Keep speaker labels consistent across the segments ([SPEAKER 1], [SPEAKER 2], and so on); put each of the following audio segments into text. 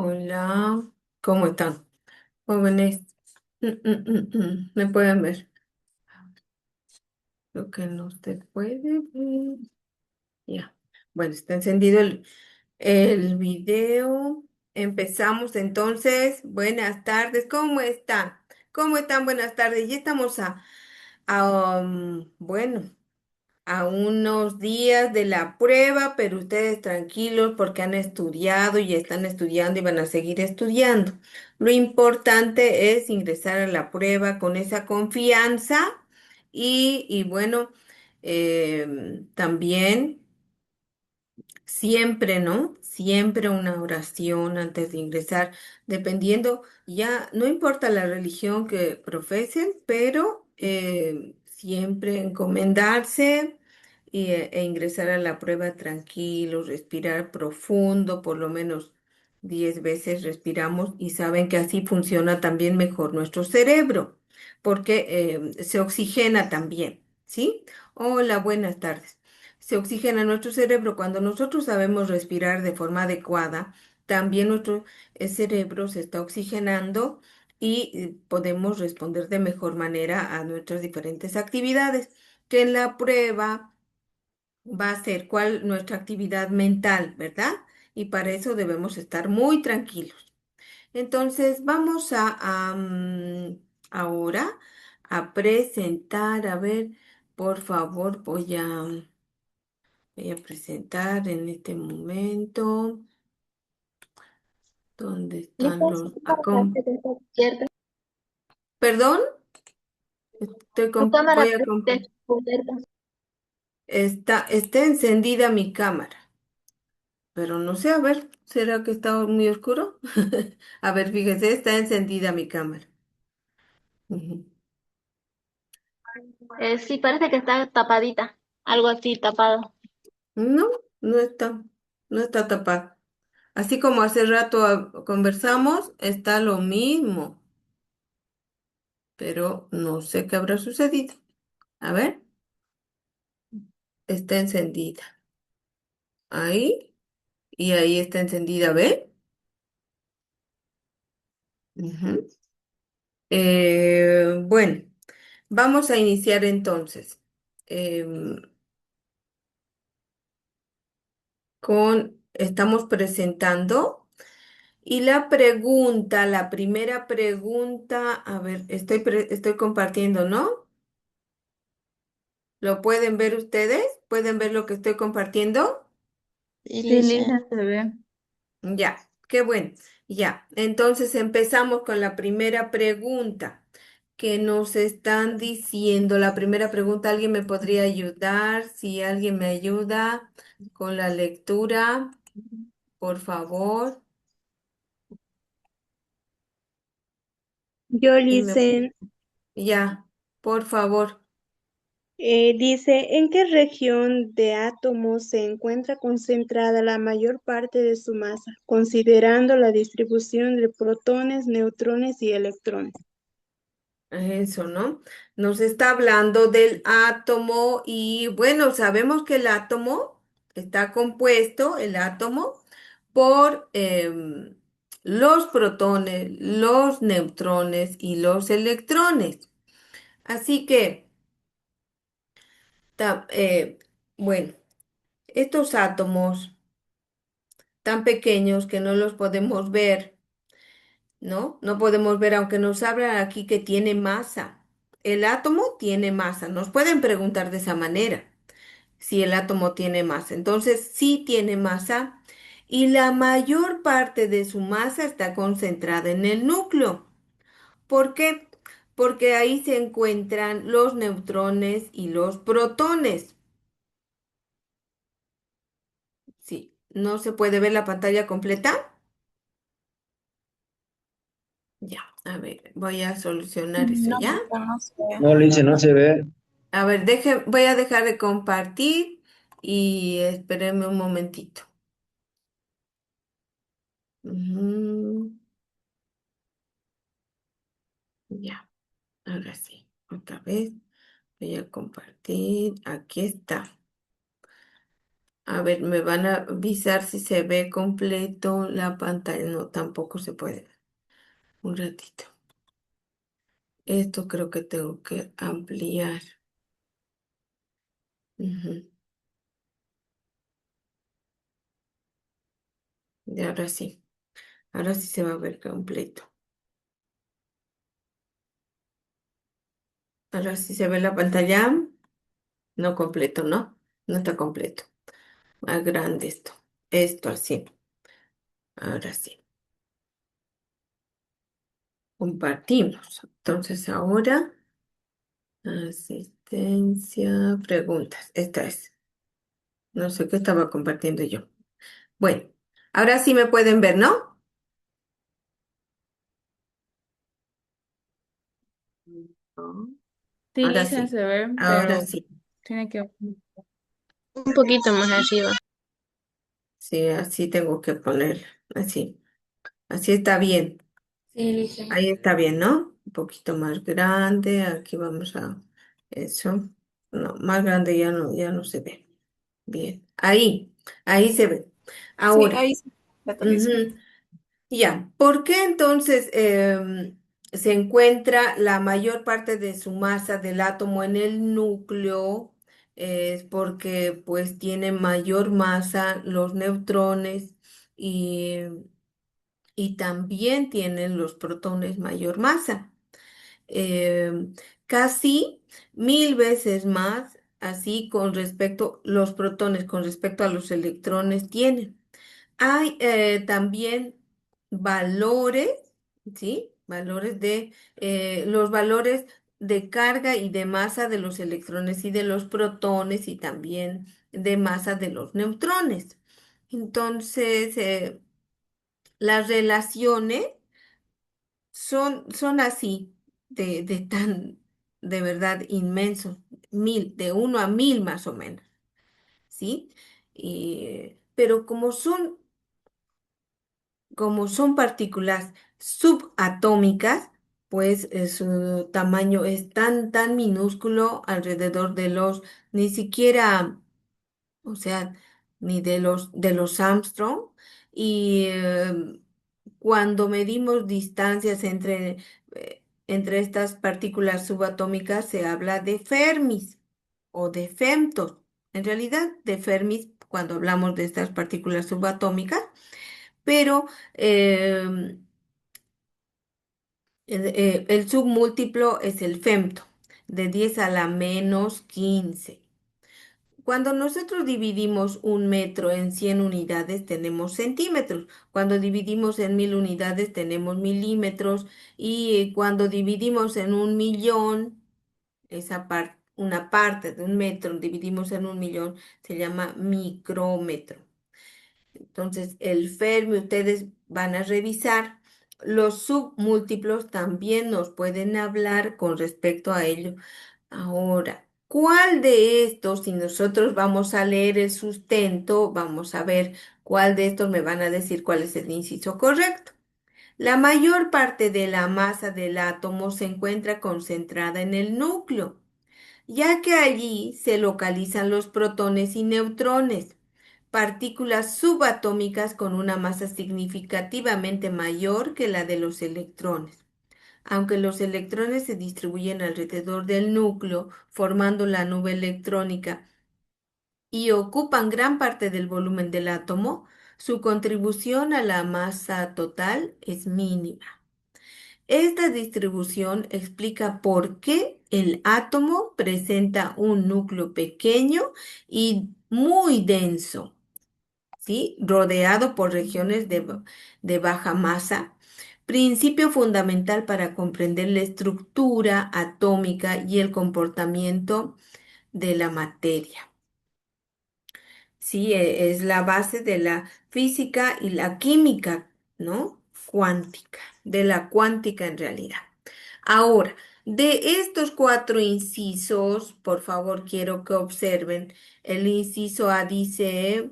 [SPEAKER 1] Hola, ¿cómo están? Jóvenes, ¿me pueden ver? Lo que no se puede ver. Ya. Bueno, está encendido el video. Empezamos entonces. Buenas tardes, ¿cómo están? ¿Cómo están? Buenas tardes. Ya estamos bueno, a unos días de la prueba, pero ustedes tranquilos porque han estudiado y están estudiando y van a seguir estudiando. Lo importante es ingresar a la prueba con esa confianza y bueno, también. Siempre, ¿no? Siempre una oración antes de ingresar, dependiendo, ya no importa la religión que profesen, pero siempre encomendarse e ingresar a la prueba tranquilo, respirar profundo, por lo menos 10 veces respiramos y saben que así funciona también mejor nuestro cerebro, porque se oxigena también, ¿sí? Hola, buenas tardes. Se oxigena nuestro cerebro. Cuando nosotros sabemos respirar de forma adecuada, también nuestro cerebro se está oxigenando y podemos responder de mejor manera a nuestras diferentes actividades, que en la prueba va a ser cuál nuestra actividad mental, ¿verdad? Y para eso debemos estar muy tranquilos. Entonces, vamos ahora a presentar, a ver, por favor, voy a presentar en este momento dónde están
[SPEAKER 2] Lucas,
[SPEAKER 1] los...
[SPEAKER 2] tu cámara parece que está abierta.
[SPEAKER 1] Perdón,
[SPEAKER 2] Tu cámara
[SPEAKER 1] voy a
[SPEAKER 2] parece que
[SPEAKER 1] compartir.
[SPEAKER 2] está abierta.
[SPEAKER 1] Está encendida mi cámara, pero no sé, a ver, ¿será que está muy oscuro? A ver, fíjese, está encendida mi cámara. Ujú.
[SPEAKER 2] Sí, parece que está tapadita. Algo así tapado.
[SPEAKER 1] No, no está, no está tapada. Así como hace rato conversamos, está lo mismo, pero no sé qué habrá sucedido. A ver, está encendida. Ahí. Y ahí está encendida, ¿ve? Ujú. Bueno, vamos a iniciar entonces estamos presentando y la primera pregunta, a ver, estoy compartiendo, ¿no? ¿Lo pueden ver ustedes? ¿Pueden ver lo que estoy compartiendo?
[SPEAKER 2] Sí,
[SPEAKER 3] Sí,
[SPEAKER 2] Lice.
[SPEAKER 3] Lisa, se ve.
[SPEAKER 1] Ya, qué bueno. Ya, entonces empezamos con la primera pregunta que nos están diciendo. La primera pregunta, ¿alguien me podría ayudar? Si alguien me ayuda con la lectura, por favor.
[SPEAKER 3] Yo,
[SPEAKER 1] Y me,
[SPEAKER 3] Licen,
[SPEAKER 1] ya, por favor.
[SPEAKER 3] dice, ¿en qué región de átomos se encuentra concentrada la mayor parte de su masa, considerando la distribución de protones, neutrones y electrones?
[SPEAKER 1] Eso, ¿no? Nos está hablando del átomo y bueno, sabemos que el átomo está compuesto, el átomo, por los protones, los neutrones y los electrones. Así que, ta- eh, bueno, estos átomos tan pequeños que no los podemos ver, ¿no? No podemos ver, aunque nos hablan aquí que tiene masa. El átomo tiene masa. Nos pueden preguntar de esa manera si el átomo tiene masa. Entonces, sí tiene masa y la mayor parte de su masa está concentrada en el núcleo. ¿Por qué? Porque ahí se encuentran los neutrones y los protones. Sí, ¿no se puede ver la pantalla completa? Ya, a ver, voy a solucionar eso,
[SPEAKER 2] No,
[SPEAKER 1] ¿ya?
[SPEAKER 2] no sé.
[SPEAKER 4] No, Lice, no se ve.
[SPEAKER 1] A ver, voy a dejar de compartir y espérenme un momentito. Ujú, ya, ahora sí, otra vez voy a compartir. Aquí está. A ver, me van a avisar si se ve completo la pantalla. No, tampoco se puede ver. Un ratito. Esto creo que tengo que ampliar. Ujú. Y ahora sí. Ahora sí se va a ver completo. Ahora sí se ve la pantalla. No completo, ¿no? No está completo. Más grande esto. Esto así. Ahora sí. Compartimos. Entonces ahora, asistencia, preguntas. Esta es. No sé qué estaba compartiendo yo. Bueno, ahora sí me pueden ver, ¿no? No.
[SPEAKER 2] Sí,
[SPEAKER 1] Ahora
[SPEAKER 2] Lisa,
[SPEAKER 1] sí.
[SPEAKER 2] se ve,
[SPEAKER 1] Ahora
[SPEAKER 2] pero
[SPEAKER 1] sí.
[SPEAKER 2] tiene que un poquito más arriba.
[SPEAKER 1] Sí, así tengo que ponerla. Así. Así está bien.
[SPEAKER 2] Sí, Lisa.
[SPEAKER 1] Ahí está bien, ¿no? Un poquito más grande. Aquí vamos a eso. No, más grande ya no se ve. Bien. Ahí se ve.
[SPEAKER 2] Sí,
[SPEAKER 1] Ahora,
[SPEAKER 2] ahí sí. La actualizo.
[SPEAKER 1] ujú, ya. ¿Por qué entonces se encuentra la mayor parte de su masa del átomo en el núcleo? Es porque pues tiene mayor masa los neutrones y, y también tienen los protones mayor masa. eh, Casi 1000 veces más, así con respecto, los protones con respecto a los electrones tienen. Hay también valores, ¿sí? Valores de, los valores de carga y de masa de los electrones y de los protones y también de masa de los neutrones. Entonces, las relaciones son así, de tan, de verdad, inmensos, 1000, de 1 a 1000 más o menos, ¿sí? Pero como son partículas subatómicas, pues su tamaño es tan minúsculo alrededor de los, ni siquiera, o sea, ni de los Armstrong. Y cuando medimos distancias entre estas partículas subatómicas, se habla de Fermis o de femtos. En realidad, de Fermis cuando hablamos de estas partículas subatómicas, pero em, el submúltiplo es el femto, de 10 a la menos 15. Cuando nosotros dividimos 1 metro en 100 unidades, tenemos centímetros. Cuando dividimos en 1000 unidades, tenemos milímetros. Y cuando dividimos en 1 millón, una parte de 1 metro, dividimos en 1 millón, se llama micrómetro. Entonces, el Fermi, ustedes van a revisar. Los submúltiplos también nos pueden hablar con respecto a ello. Ahora, ¿cuál de estos, si nosotros vamos a leer el sustento, vamos a ver cuál de estos me van a decir cuál es el inciso correcto? La mayor parte de la masa del átomo se encuentra concentrada en el núcleo, ya que allí se localizan los protones y neutrones, partículas subatómicas con una masa significativamente mayor que la de los electrones. Aunque los electrones se distribuyen alrededor del núcleo, formando la nube electrónica y ocupan gran parte del volumen del átomo, su contribución a la masa total es mínima. Esta distribución explica por qué el átomo presenta un núcleo pequeño y muy denso, ¿sí? Rodeado por regiones de baja masa, principio fundamental para comprender la estructura atómica y el comportamiento de la materia. Sí, es la base de la física y la química, ¿no? Cuántica, de la cuántica en realidad. Ahora, de estos cuatro incisos, por favor, quiero que observen. El inciso A dice,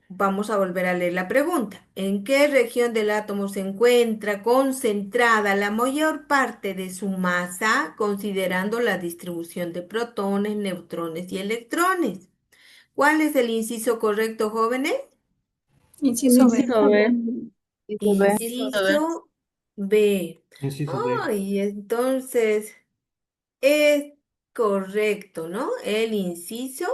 [SPEAKER 1] vamos a volver a leer la pregunta. ¿En qué región del átomo se encuentra concentrada la mayor parte de su masa, considerando la distribución de protones, neutrones y electrones? ¿Cuál es el inciso correcto, jóvenes?
[SPEAKER 4] Inciso B.
[SPEAKER 2] Inciso B.
[SPEAKER 3] Inciso B.
[SPEAKER 1] Inciso B.
[SPEAKER 5] Inciso B.
[SPEAKER 1] Ay, entonces es correcto, ¿no? El inciso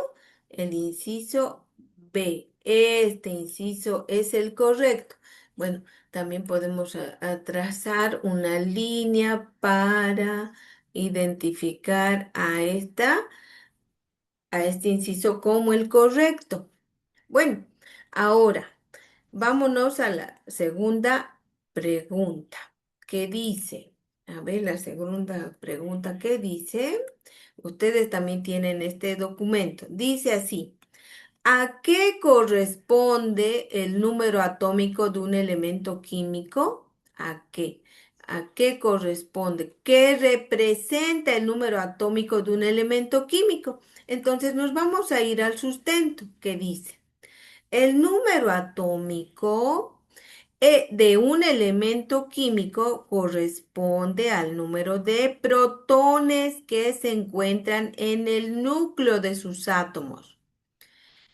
[SPEAKER 1] B. Este inciso es el correcto. Bueno, también podemos trazar una línea para identificar a este inciso como el correcto. Bueno, ahora vámonos a la segunda pregunta. ¿Qué dice? A ver, la segunda pregunta, ¿qué dice? Ustedes también tienen este documento. Dice así, ¿a qué corresponde el número atómico de un elemento químico? ¿A qué? ¿A qué corresponde? ¿Qué representa el número atómico de un elemento químico? Entonces nos vamos a ir al sustento que dice. El número atómico de un elemento químico corresponde al número de protones que se encuentran en el núcleo de sus átomos.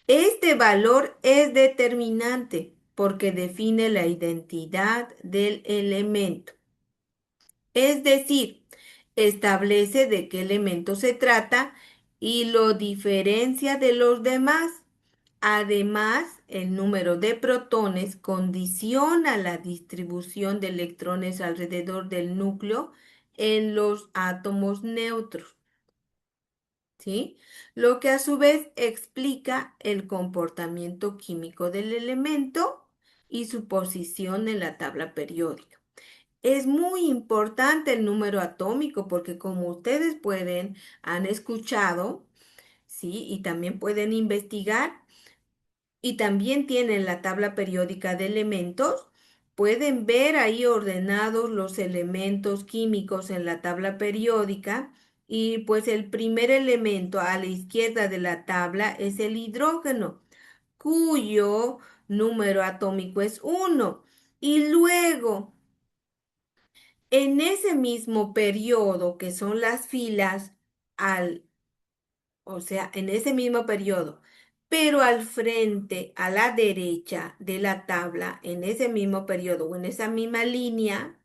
[SPEAKER 1] Este valor es determinante porque define la identidad del elemento. Es decir, establece de qué elemento se trata y lo diferencia de los demás. Además, el número de protones condiciona la distribución de electrones alrededor del núcleo en los átomos neutros, ¿sí? Lo que a su vez explica el comportamiento químico del elemento y su posición en la tabla periódica. Es muy importante el número atómico porque como ustedes han escuchado, ¿sí? Y también pueden investigar y también tienen la tabla periódica de elementos. Pueden ver ahí ordenados los elementos químicos en la tabla periódica y pues el primer elemento a la izquierda de la tabla es el hidrógeno, cuyo número atómico es 1. Y luego, en ese mismo periodo que son las filas, al o sea, en ese mismo periodo, pero al frente, a la derecha de la tabla, en ese mismo periodo o en esa misma línea,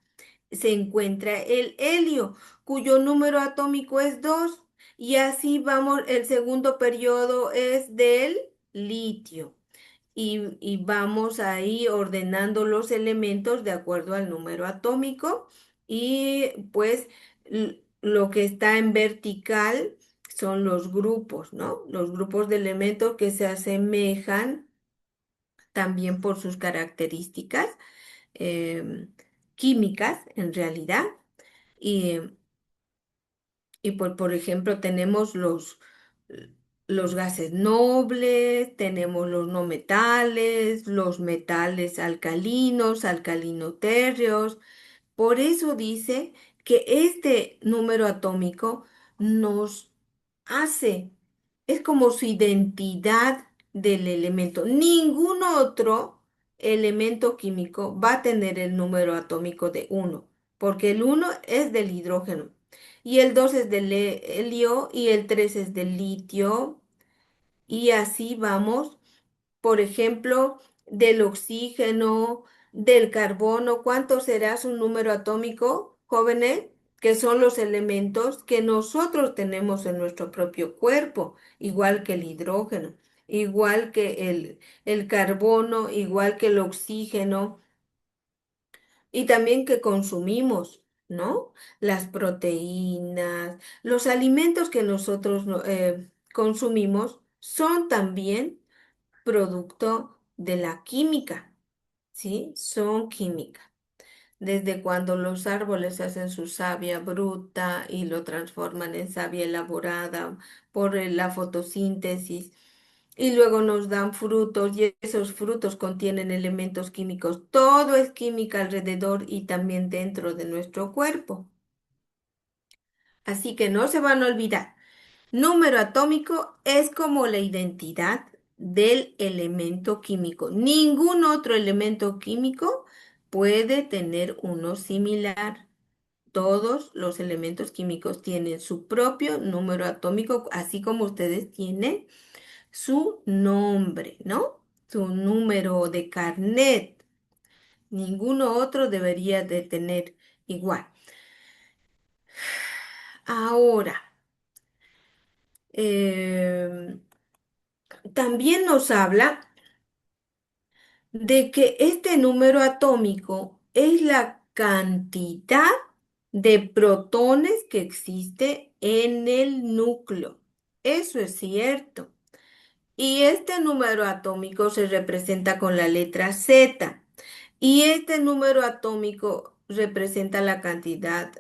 [SPEAKER 1] se encuentra el helio, cuyo número atómico es 2. Y así vamos, el segundo periodo es del litio y vamos ahí ordenando los elementos de acuerdo al número atómico y pues lo que está en vertical son los grupos, ¿no? Los grupos de elementos que se asemejan también por sus características em, químicas en realidad. Y y por ejemplo, tenemos los gases nobles, tenemos los no metales, los metales alcalinos, alcalinotérreos. Por eso dice que este número atómico nos hace, es como su identidad del elemento. Ningún otro elemento químico va a tener el número atómico de 1, porque el 1 es del hidrógeno y el 2 es del helio y el 3 es del litio y así vamos por ejemplo, del oxígeno, del carbono, ¿cuánto será su número atómico, jóvenes? Que son los elementos que nosotros tenemos en nuestro propio cuerpo, igual que el hidrógeno, igual que el carbono, igual que el oxígeno, y también que consumimos, ¿no? Las proteínas, los alimentos que nosotros consumimos son también producto de la química, ¿sí? Son química. Desde cuando los árboles hacen su savia bruta y lo transforman en savia elaborada por la fotosíntesis y luego nos dan frutos y esos frutos contienen elementos químicos. Todo es química alrededor y también dentro de nuestro cuerpo. Así que no se van a olvidar. Número atómico es como la identidad del elemento químico. Ningún otro elemento químico puede tener uno similar. Todos los elementos químicos tienen su propio número atómico, así como ustedes tienen su nombre, ¿no? Su número de carnet. Ninguno otro debería de tener igual. Ahora, em, también nos habla de que este número atómico es la cantidad de protones que existe en el núcleo. Eso es cierto. Y este número atómico se representa con la letra Z. Y este número atómico representa la cantidad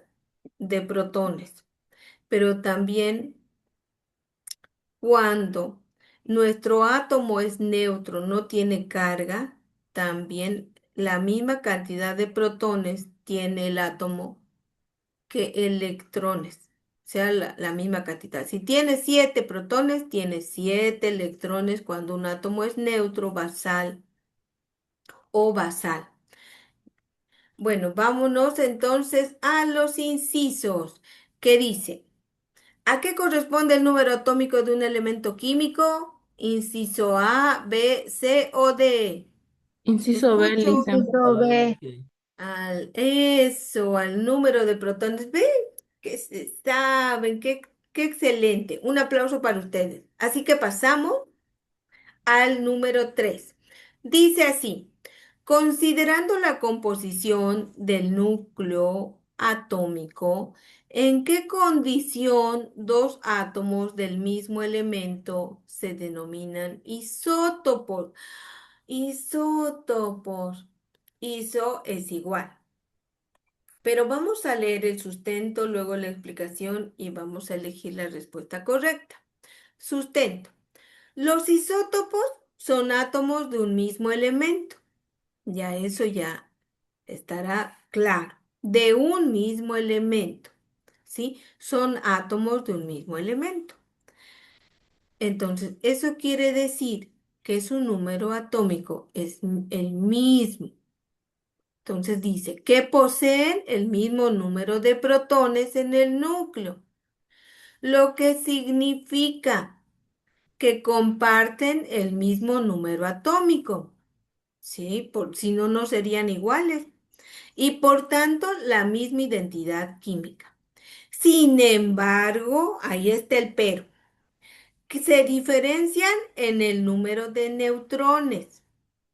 [SPEAKER 1] de protones. Pero también cuando nuestro átomo es neutro, no tiene carga, también la misma cantidad de protones tiene el átomo que electrones, o sea, la misma cantidad. Si tiene 7 protones, tiene 7 electrones cuando un átomo es neutro, basal o basal. Bueno, vámonos entonces a los incisos. ¿Qué dice? ¿A qué corresponde el número atómico de un elemento químico? Inciso A, B, C o D.
[SPEAKER 4] Inciso B,
[SPEAKER 1] Escucho
[SPEAKER 4] Lisa.
[SPEAKER 2] Inciso B.
[SPEAKER 1] al número de protones. ¿Ven? Que se saben, qué excelente. Un aplauso para ustedes. Así que pasamos al número 3. Dice así, considerando la composición del núcleo atómico, ¿en qué condición dos átomos del mismo elemento se denominan isótopos? Isótopos. Iso es igual. Pero vamos a leer el sustento, luego la explicación y vamos a elegir la respuesta correcta. Sustento. Los isótopos son átomos de un mismo elemento. Ya eso ya estará claro. De un mismo elemento. ¿Sí? Son átomos de un mismo elemento. Entonces, eso quiere decir que su número atómico es el mismo. Entonces dice que poseen el mismo número de protones en el núcleo, lo que significa que comparten el mismo número atómico. Sí, si no, no serían iguales. Y por tanto, la misma identidad química. Sin embargo, ahí está el pero, que se diferencian en el número de neutrones.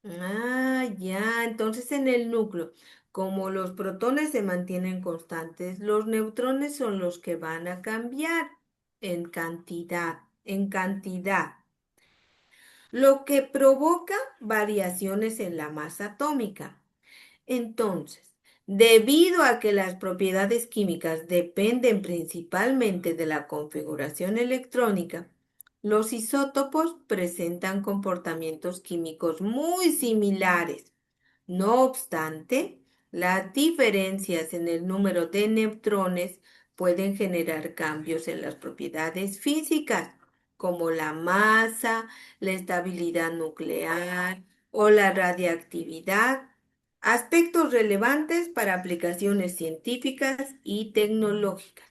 [SPEAKER 1] Ah, ya, entonces en el núcleo, como los protones se mantienen constantes, los neutrones son los que van a cambiar en cantidad, lo que provoca variaciones en la masa atómica. Entonces, debido a que las propiedades químicas dependen principalmente de la configuración electrónica, los isótopos presentan comportamientos químicos muy similares. No obstante, las diferencias en el número de neutrones pueden generar cambios en las propiedades físicas, como la masa, la estabilidad nuclear o la radiactividad, aspectos relevantes para aplicaciones científicas y tecnológicas.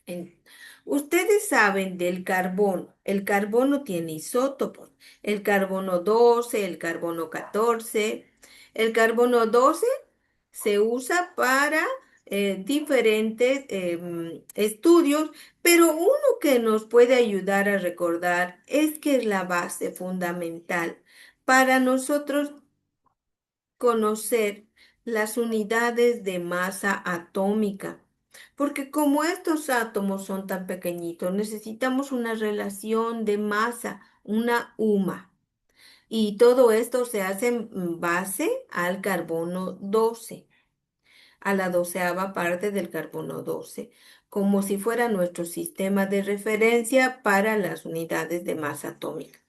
[SPEAKER 1] En- Ustedes saben del carbono. El carbono tiene isótopos. El carbono 12, el carbono 14. El carbono 12 se usa para diferentes estudios, pero uno que nos puede ayudar a recordar es que es la base fundamental para nosotros conocer las unidades de masa atómica, porque como estos átomos son tan pequeñitos, necesitamos una relación de masa, una UMA. Y todo esto se hace en base al carbono 12, a la doceava parte del carbono 12, como si fuera nuestro sistema de referencia para las unidades de masa atómica.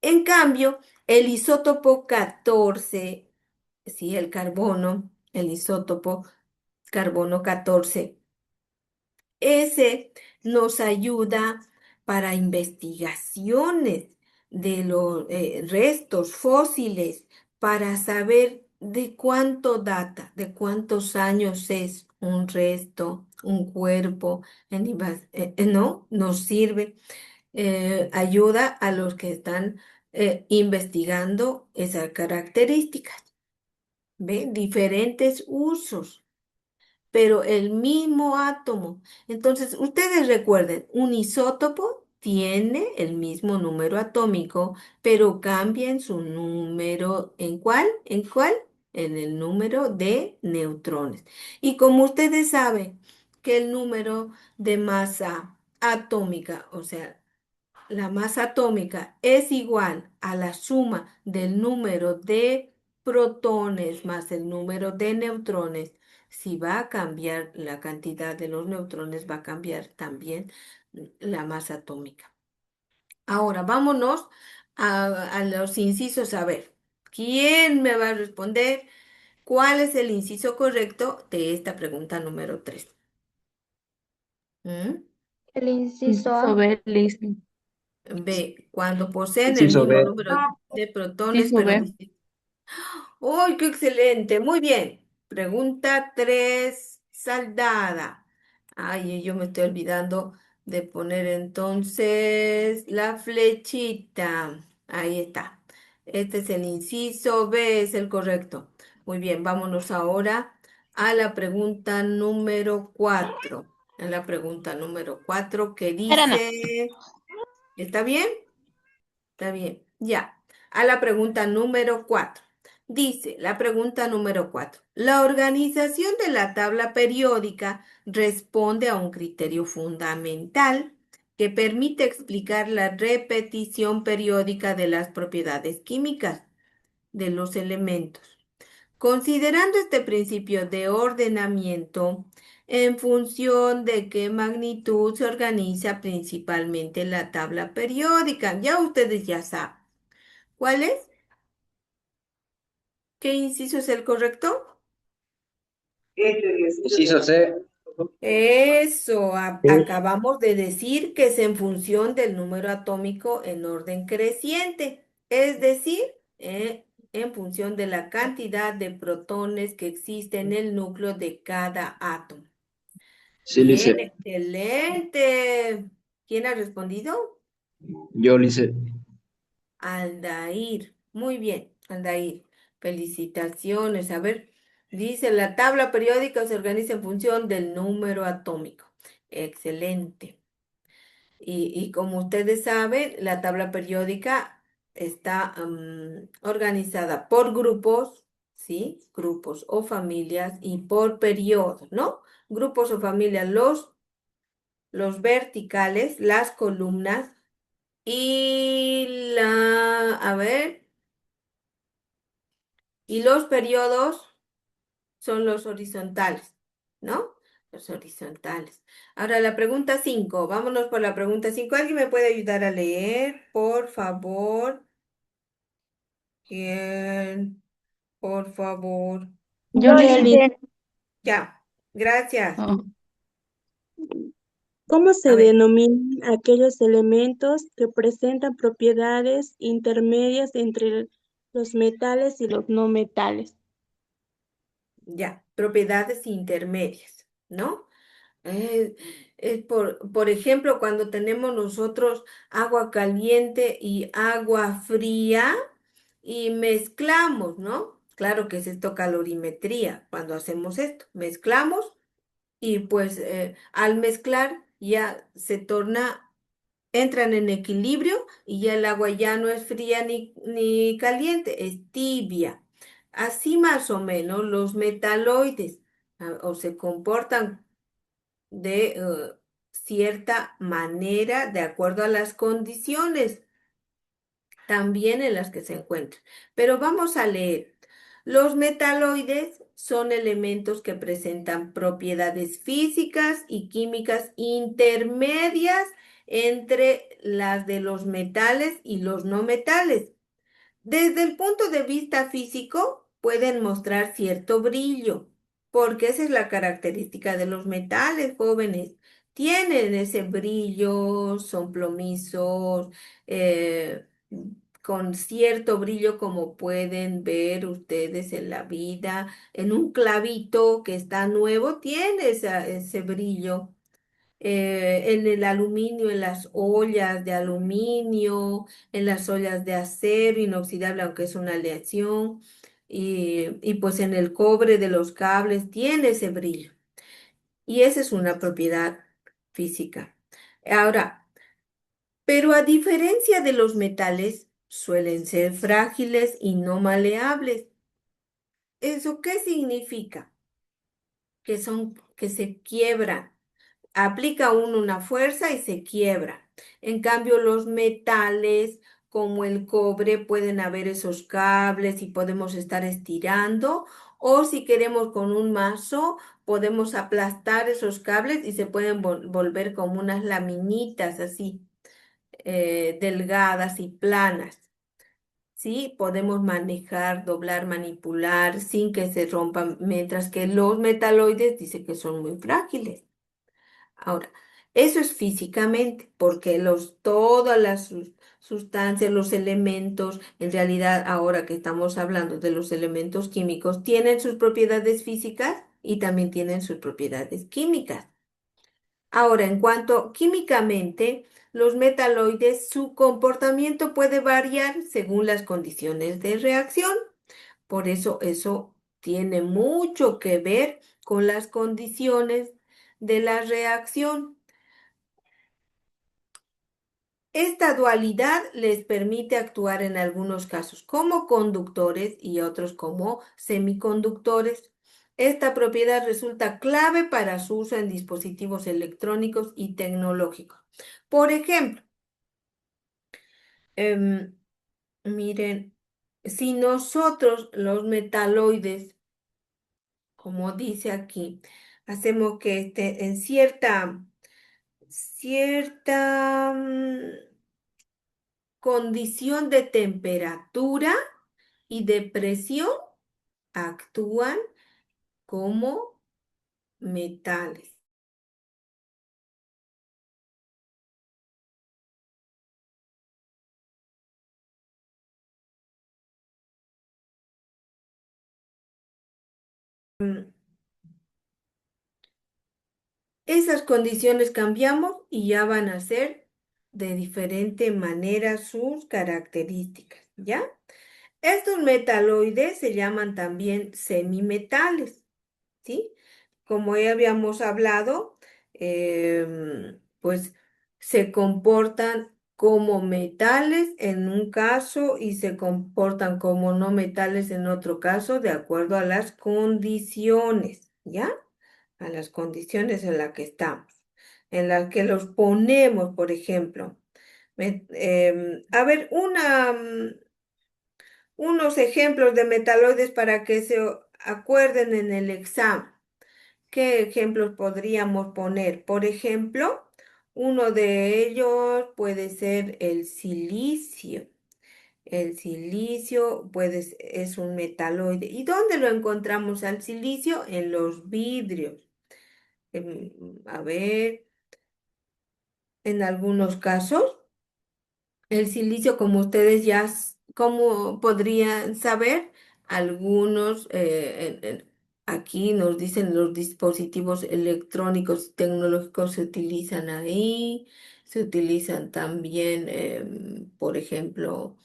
[SPEAKER 1] En cambio, el isótopo 14, sí, el isótopo carbono 14, ese nos ayuda para investigaciones de los restos fósiles, para saber de cuánto data, de cuántos años es un resto, un cuerpo, ¿no? Nos sirve. ayuda a los que están investigando esas características. ¿Ve? Diferentes usos, pero el mismo átomo. Entonces, ustedes recuerden, un isótopo tiene el mismo número atómico, pero cambia en su número. ¿En cuál? ¿En cuál? En el número de neutrones. Y como ustedes saben que el número de masa atómica, o sea, la masa atómica es igual a la suma del número de protones más el número de neutrones. Si va a cambiar la cantidad de los neutrones, va a cambiar también la masa atómica. Ahora, vámonos a los incisos. A ver, ¿quién me va a responder cuál es el inciso correcto de esta pregunta número 3?
[SPEAKER 2] El inciso
[SPEAKER 4] Inciso
[SPEAKER 2] A.
[SPEAKER 4] B, Lisa.
[SPEAKER 1] B, cuando poseen el
[SPEAKER 5] Inciso
[SPEAKER 1] mismo
[SPEAKER 5] B.
[SPEAKER 1] número de protones,
[SPEAKER 4] Inciso
[SPEAKER 1] pero
[SPEAKER 4] B.
[SPEAKER 1] distintos. ¡Uy, qué excelente! Muy bien. Pregunta 3, saldada. Ay, yo me estoy olvidando de poner entonces la flechita. Ahí está. Este es el inciso B, es el correcto. Muy bien, vámonos ahora a la pregunta número 4. A la pregunta número 4 que
[SPEAKER 2] Era no.
[SPEAKER 1] dice, ¿está bien? Está bien, ya. A la pregunta número 4. Dice la pregunta número 4. La organización de la tabla periódica responde a un criterio fundamental que permite explicar la repetición periódica de las propiedades químicas de los elementos. Considerando este principio de ordenamiento, en función de qué magnitud se organiza principalmente la tabla periódica. Ya ustedes ya saben. ¿Cuál es? ¿Qué inciso es el correcto?
[SPEAKER 5] Inciso C.
[SPEAKER 1] Eso,
[SPEAKER 5] Sí.
[SPEAKER 1] acabamos de decir que es en función del número atómico en orden creciente, es decir, en función de la cantidad de protones que existe en el núcleo de cada átomo.
[SPEAKER 5] Sí,
[SPEAKER 1] Bien,
[SPEAKER 5] Lice.
[SPEAKER 1] excelente. ¿Quién ha respondido?
[SPEAKER 5] Yo, Lice.
[SPEAKER 1] Aldair. Muy bien, Aldair. Felicitaciones. A ver, dice, la tabla periódica se organiza en función del número atómico. Excelente. Y como ustedes saben, la tabla periódica está organizada por grupos, ¿sí? Grupos o familias y por periodos, ¿no? Grupos o familias, los verticales, las columnas y a ver, y los periodos son los horizontales, ¿no? Los horizontales. Ahora la pregunta 5. Vámonos por la pregunta 5. ¿Alguien me puede ayudar a leer? Por favor. ¿Quién? Por favor.
[SPEAKER 4] Yo,
[SPEAKER 3] Yo,
[SPEAKER 4] Lisa.
[SPEAKER 3] Liz,
[SPEAKER 1] Ya. Gracias.
[SPEAKER 4] Oh,
[SPEAKER 3] ¿cómo
[SPEAKER 1] A
[SPEAKER 3] se
[SPEAKER 1] ver,
[SPEAKER 3] denominan aquellos elementos que presentan propiedades intermedias entre los metales y los no metales?
[SPEAKER 1] ya. Propiedades intermedias, ¿no? Eh, por ejemplo, cuando tenemos nosotros agua caliente y agua fría y mezclamos, ¿no? Claro que es esto calorimetría cuando hacemos esto. Mezclamos y pues al mezclar ya se torna, entran en equilibrio y ya el agua ya no es fría ni caliente, es tibia. Así más o menos los metaloides o se comportan de cierta manera de acuerdo a las condiciones también en las que se encuentran. Pero vamos a leer. Los metaloides son elementos que presentan propiedades físicas y químicas intermedias entre las de los metales y los no metales. Desde el punto de vista físico, pueden mostrar cierto brillo, porque esa es la característica de los metales jóvenes. Tienen ese brillo, son plomizos, eh, con cierto brillo como pueden ver ustedes en la vida. En un clavito que está nuevo, tiene ese brillo. en el aluminio, en las ollas de aluminio, en las ollas de acero inoxidable, aunque es una aleación, y pues en el cobre de los cables tiene ese brillo. Y esa es una propiedad física. Ahora, pero a diferencia de los metales, suelen ser frágiles y no maleables. ¿Eso qué significa? Que se quiebran. Aplica uno una fuerza y se quiebra. En cambio, los metales, como el cobre, pueden haber esos cables y podemos estar estirando. O si queremos con un mazo, podemos aplastar esos cables y se pueden volver como unas laminitas así, delgadas y planas. ¿Sí? Podemos manejar, doblar, manipular sin que se rompan, mientras que los metaloides dice que son muy frágiles. Ahora, eso es físicamente, porque todas las sustancias, los elementos, en realidad ahora que estamos hablando de los elementos químicos, tienen sus propiedades físicas y también tienen sus propiedades químicas. Ahora, en cuanto químicamente, los metaloides, su comportamiento puede variar según las condiciones de reacción. Por eso tiene mucho que ver con las condiciones de la reacción. Esta dualidad les permite actuar en algunos casos como conductores y otros como semiconductores. Esta propiedad resulta clave para su uso en dispositivos electrónicos y tecnológicos. Por ejemplo, em, miren, si nosotros los metaloides, como dice aquí, hacemos que esté en cierta condición de temperatura y de presión, actúan como metales. Mm, Esas condiciones cambiamos y ya van a ser de diferente manera sus características, ¿ya? Estos metaloides se llaman también semimetales, ¿sí? Como ya habíamos hablado, pues se comportan como metales en un caso y se comportan como no metales en otro caso, de acuerdo a las condiciones, ¿ya? A las condiciones en las que estamos, en las que los ponemos, por ejemplo. A ver, unos ejemplos de metaloides para que se acuerden en el examen. ¿Qué ejemplos podríamos poner? Por ejemplo, uno de ellos puede ser el silicio. El silicio es un metaloide. ¿Y dónde lo encontramos al silicio? En los vidrios. A ver, en algunos casos. El silicio, como ustedes como podrían saber, algunos aquí nos dicen los dispositivos electrónicos y tecnológicos se utilizan ahí, se utilizan también, por ejemplo,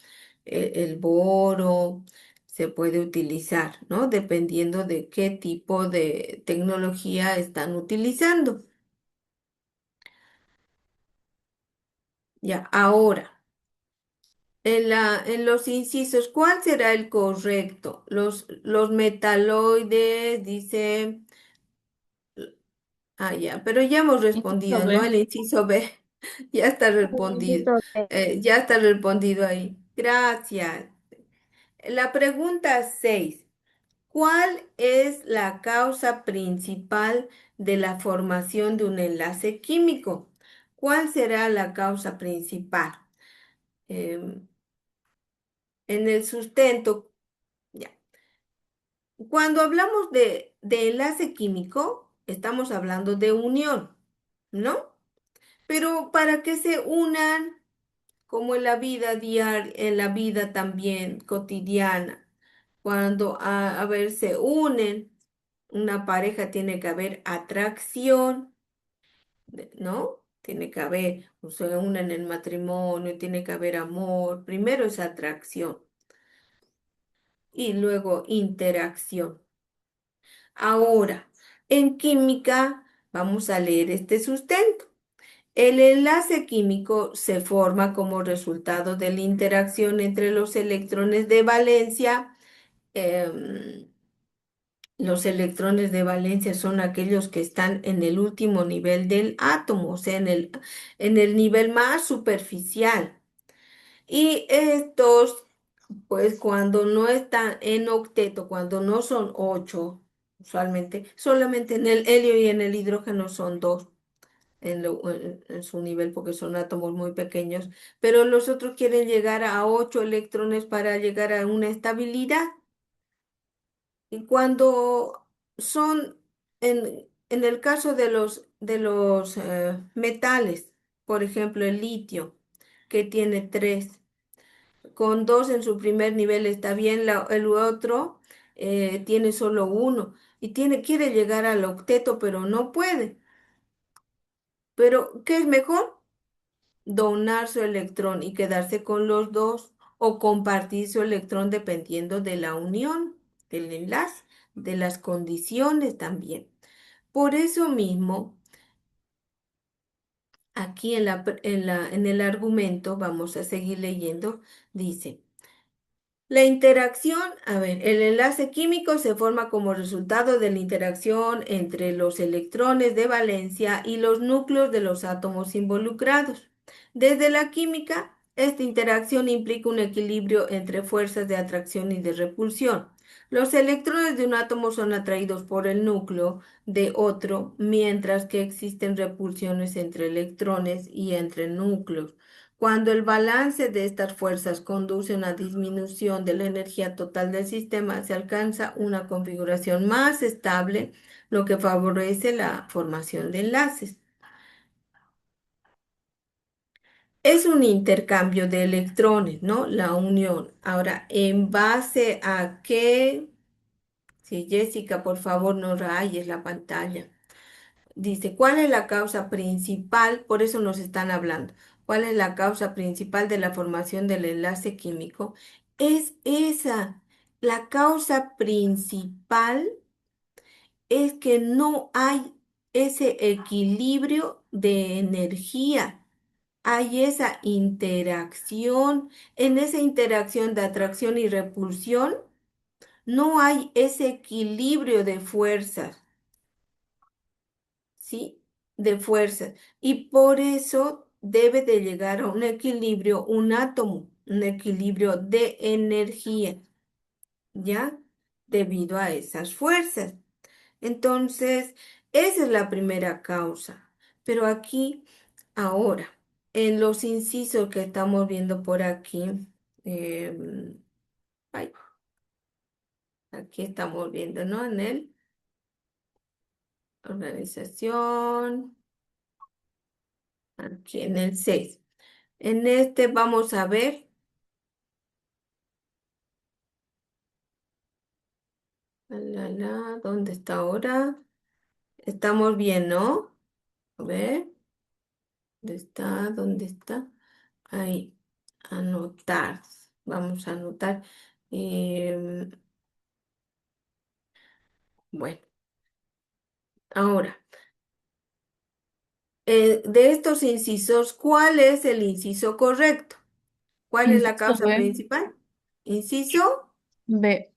[SPEAKER 1] el boro, se puede utilizar, ¿no? Dependiendo de qué tipo de tecnología están utilizando. Ya, ahora. En los incisos, ¿cuál será el correcto? Los metaloides, dice, ya, pero ya hemos
[SPEAKER 2] Inciso
[SPEAKER 1] respondido, ¿no?
[SPEAKER 2] B.
[SPEAKER 1] El inciso B, ya está respondido,
[SPEAKER 2] Inciso B.
[SPEAKER 1] ya está respondido ahí. Gracias. La pregunta 6. ¿Cuál es la causa principal de la formación de un enlace químico? ¿Cuál será la causa principal? Em, en el sustento. Ya. Cuando hablamos de enlace químico, estamos hablando de unión, ¿no? Pero para que se unan, como en la vida diaria, en la vida también cotidiana, cuando a ver, se unen, una pareja tiene que haber atracción ¿no? Tiene que haber, o sea, una en el matrimonio, tiene que haber amor. Primero es atracción y luego interacción. Ahora, en química, vamos a leer este sustento. El enlace químico se forma como resultado de la interacción entre los electrones de valencia. em, los electrones de valencia son aquellos que están en el último nivel del átomo, o sea, en el nivel más superficial. Y estos, pues cuando no están en octeto, cuando no son 8, usualmente, solamente en el helio y en el hidrógeno son 2 en su nivel porque son átomos muy pequeños, pero los otros quieren llegar a 8 electrones para llegar a una estabilidad. Y cuando son, en el caso de los metales, por ejemplo, el litio, que tiene 3 con 2 en su primer nivel está bien, el otro tiene solo uno y quiere llegar al octeto, pero no puede. Pero, ¿qué es mejor? Donar su electrón y quedarse con los dos o compartir su electrón dependiendo de la unión, del enlace, de las condiciones también. Por eso mismo, aquí en el argumento, vamos a seguir leyendo, dice. La interacción, a ver, el enlace químico se forma como resultado de la interacción entre los electrones de valencia y los núcleos de los átomos involucrados. Desde la química, esta interacción implica un equilibrio entre fuerzas de atracción y de repulsión. Los electrones de un átomo son atraídos por el núcleo de otro, mientras que existen repulsiones entre electrones y entre núcleos. Cuando el balance de estas fuerzas conduce a una disminución de la energía total del sistema, se alcanza una configuración más estable, lo que favorece la formación de enlaces. Es un intercambio de electrones, ¿no? La unión. Ahora, ¿en base a qué? Sí, Jessica, por favor, no rayes la pantalla. Dice, ¿cuál es la causa principal? Por eso nos están hablando. ¿Cuál es la causa principal de la formación del enlace químico? Es esa. La causa principal es que no hay ese equilibrio de energía. Hay esa interacción. En esa interacción de atracción y repulsión, no hay ese equilibrio de fuerzas. ¿Sí? De fuerzas. Y por eso debe de llegar a un equilibrio, un átomo, un equilibrio de energía, ¿ya? Debido a esas fuerzas. Entonces, esa es la primera causa. Pero aquí, ahora, en los incisos que estamos viendo por aquí, ay, aquí estamos viendo, ¿no? En el organización, aquí en el 6. En este vamos a ver, ¿dónde está ahora? Estamos bien, ¿no? A ver, ¿dónde está? ¿Dónde está? Ahí, anotar. Vamos a anotar. Em, bueno, ahora, de estos incisos, ¿cuál es el inciso correcto? ¿Cuál es la
[SPEAKER 4] Inciso
[SPEAKER 1] causa
[SPEAKER 4] B.
[SPEAKER 1] principal? Inciso.
[SPEAKER 4] B.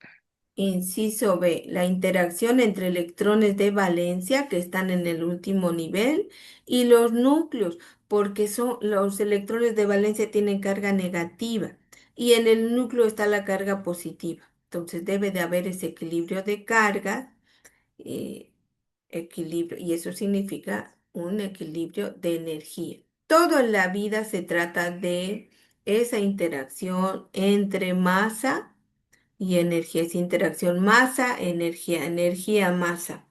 [SPEAKER 1] Inciso B, la interacción entre electrones de valencia que están en el último nivel y los núcleos, porque los electrones de valencia tienen carga negativa y en el núcleo está la carga positiva. Entonces debe de haber ese equilibrio de carga, eh, equilibrio, y eso significa un equilibrio de energía. Todo en la vida se trata de esa interacción entre masa y energía. Es interacción masa, energía, energía, masa.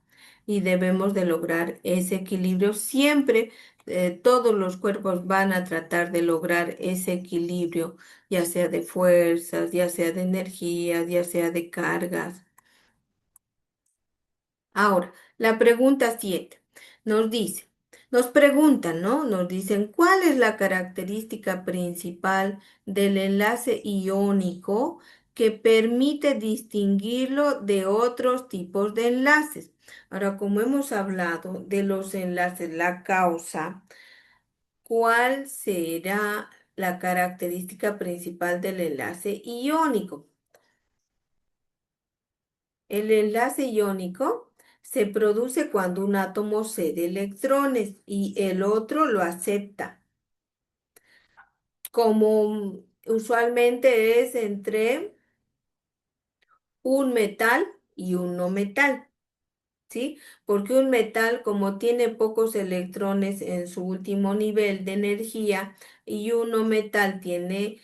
[SPEAKER 1] Y debemos de lograr ese equilibrio. Siempre todos los cuerpos van a tratar de lograr ese equilibrio, ya sea de fuerzas, ya sea de energías, ya sea de cargas. Ahora, la pregunta 7 nos dice, Nos preguntan, ¿no? Nos dicen, ¿cuál es la característica principal del enlace iónico que permite distinguirlo de otros tipos de enlaces? Ahora, como hemos hablado de los enlaces, la causa, ¿cuál será la característica principal del enlace iónico? El enlace iónico se produce cuando un átomo cede electrones y el otro lo acepta, como usualmente es entre un metal y un no metal. ¿Sí? Porque un metal, como tiene pocos electrones en su último nivel de energía, y un no metal tiene,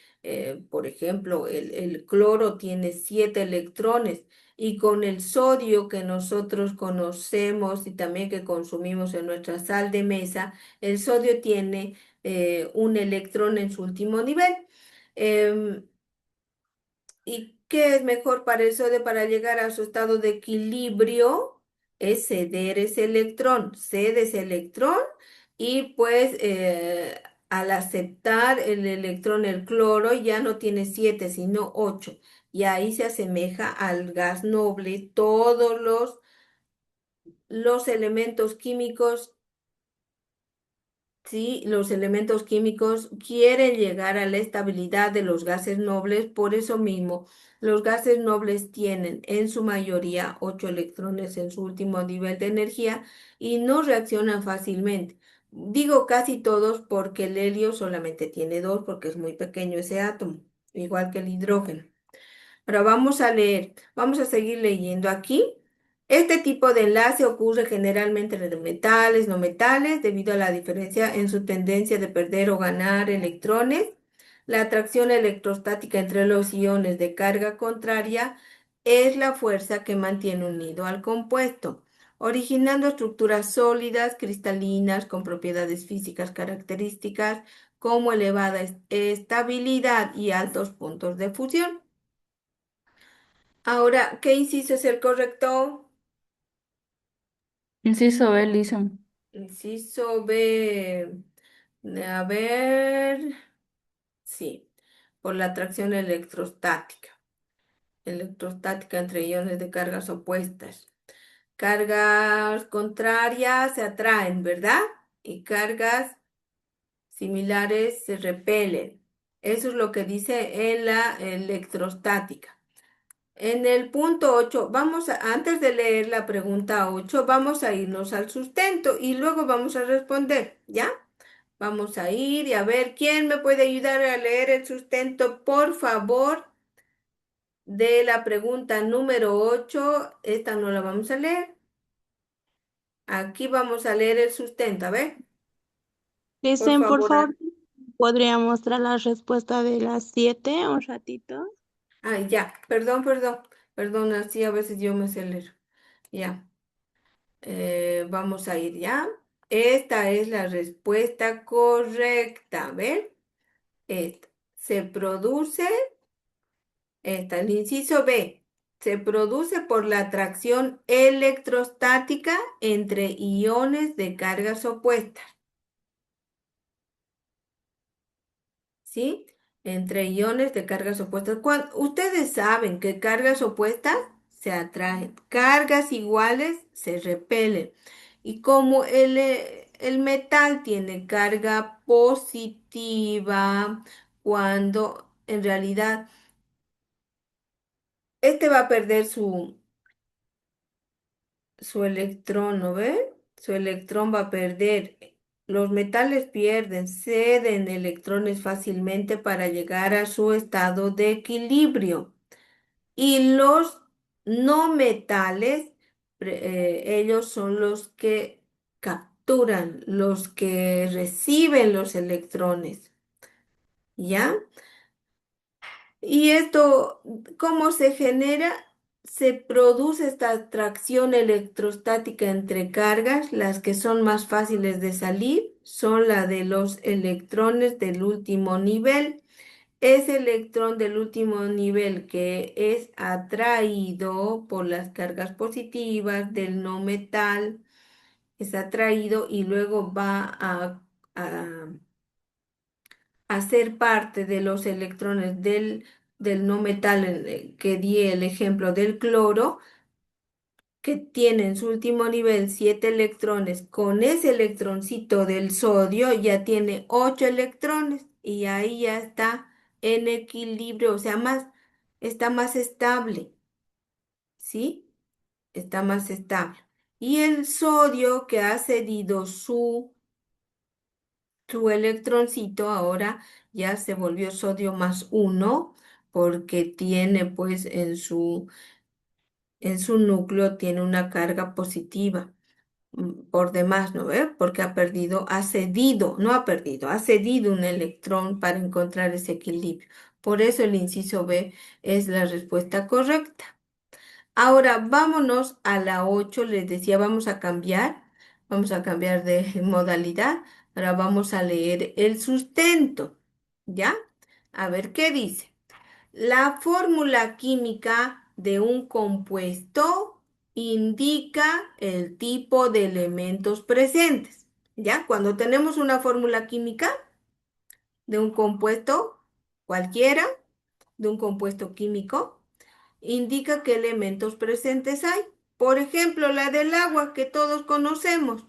[SPEAKER 1] por ejemplo, el cloro tiene 7 electrones, y con el sodio que nosotros conocemos y también que consumimos en nuestra sal de mesa, el sodio tiene un electrón en su último nivel. Em, ¿Y qué es mejor para el sodio para llegar a su estado de equilibrio? Es ceder ese electrón, cede ese electrón y pues al aceptar el electrón, el cloro ya no tiene 7 sino 8 y ahí se asemeja al gas noble. Todos los elementos químicos. Sí, los elementos químicos quieren llegar a la estabilidad de los gases nobles, por eso mismo los gases nobles tienen en su mayoría 8 electrones en su último nivel de energía y no reaccionan fácilmente. Digo casi todos porque el helio solamente tiene 2 porque es muy pequeño ese átomo, igual que el hidrógeno. Pero vamos a leer, vamos a seguir leyendo aquí. Este tipo de enlace ocurre generalmente entre metales, no metales, debido a la diferencia en su tendencia de perder o ganar electrones. La atracción electrostática entre los iones de carga contraria es la fuerza que mantiene unido al compuesto, originando estructuras sólidas, cristalinas, con propiedades físicas características como elevada estabilidad y altos puntos de fusión. Ahora, ¿qué inciso es el correcto?
[SPEAKER 4] Inciso B, Lisa.
[SPEAKER 1] Inciso B. A ver, sí, por la atracción electrostática. Electrostática entre iones de cargas opuestas. Cargas contrarias se atraen, ¿verdad? Y cargas similares se repelen. Eso es lo que dice en la electrostática. En el punto 8, antes de leer la pregunta 8, vamos a irnos al sustento y luego vamos a responder, ¿ya? Vamos a ir y a ver quién me puede ayudar a leer el sustento, por favor, de la pregunta número 8. Esta no la vamos a leer. Aquí vamos a leer el sustento, a ver, por
[SPEAKER 3] Dicen, por
[SPEAKER 1] favor.
[SPEAKER 3] favor, ¿podría mostrar la respuesta de las 7 un ratito?
[SPEAKER 1] Ay, ya, perdón, así a veces yo me acelero. Ya. Vamos a ir ya. Esta es la respuesta correcta. ¿Ven? Esta. Se produce, el inciso B, se produce por la atracción electrostática entre iones de cargas opuestas. ¿Sí? Entre iones de cargas opuestas. Ustedes saben que cargas opuestas se atraen, cargas iguales se repelen. Y como el metal tiene carga positiva, cuando en realidad este va a perder su electrón, ¿no ve? Su electrón va a perder. Los metales pierden, ceden electrones fácilmente para llegar a su estado de equilibrio. Y los no metales, ellos son los que capturan, los que reciben los electrones. ¿Ya? Y esto, ¿cómo se genera? Se produce esta atracción electrostática entre cargas. Las que son más fáciles de salir son la de los electrones del último nivel. Ese electrón del último nivel que es atraído por las cargas positivas del no metal es atraído y luego va a ser parte de los electrones del no metal, que di el ejemplo del cloro, que tiene en su último nivel 7 electrones. Con ese electroncito del sodio ya tiene 8 electrones y ahí ya está en equilibrio, o sea, está más estable, ¿sí? Está más estable. Y el sodio que ha cedido su electroncito ahora ya se volvió sodio más uno, porque tiene pues en su núcleo tiene una carga positiva, por demás, ¿no ve? Porque ha cedido, no ha perdido, ha cedido un electrón para encontrar ese equilibrio. Por eso el inciso B es la respuesta correcta. Ahora vámonos a la 8. Les decía, vamos a cambiar de modalidad. Ahora vamos a leer el sustento, ¿ya? A ver qué dice. La fórmula química de un compuesto indica el tipo de elementos presentes, ¿ya? Cuando tenemos una fórmula química de un compuesto cualquiera, de un compuesto químico, indica qué elementos presentes hay. Por ejemplo, la del agua que todos conocemos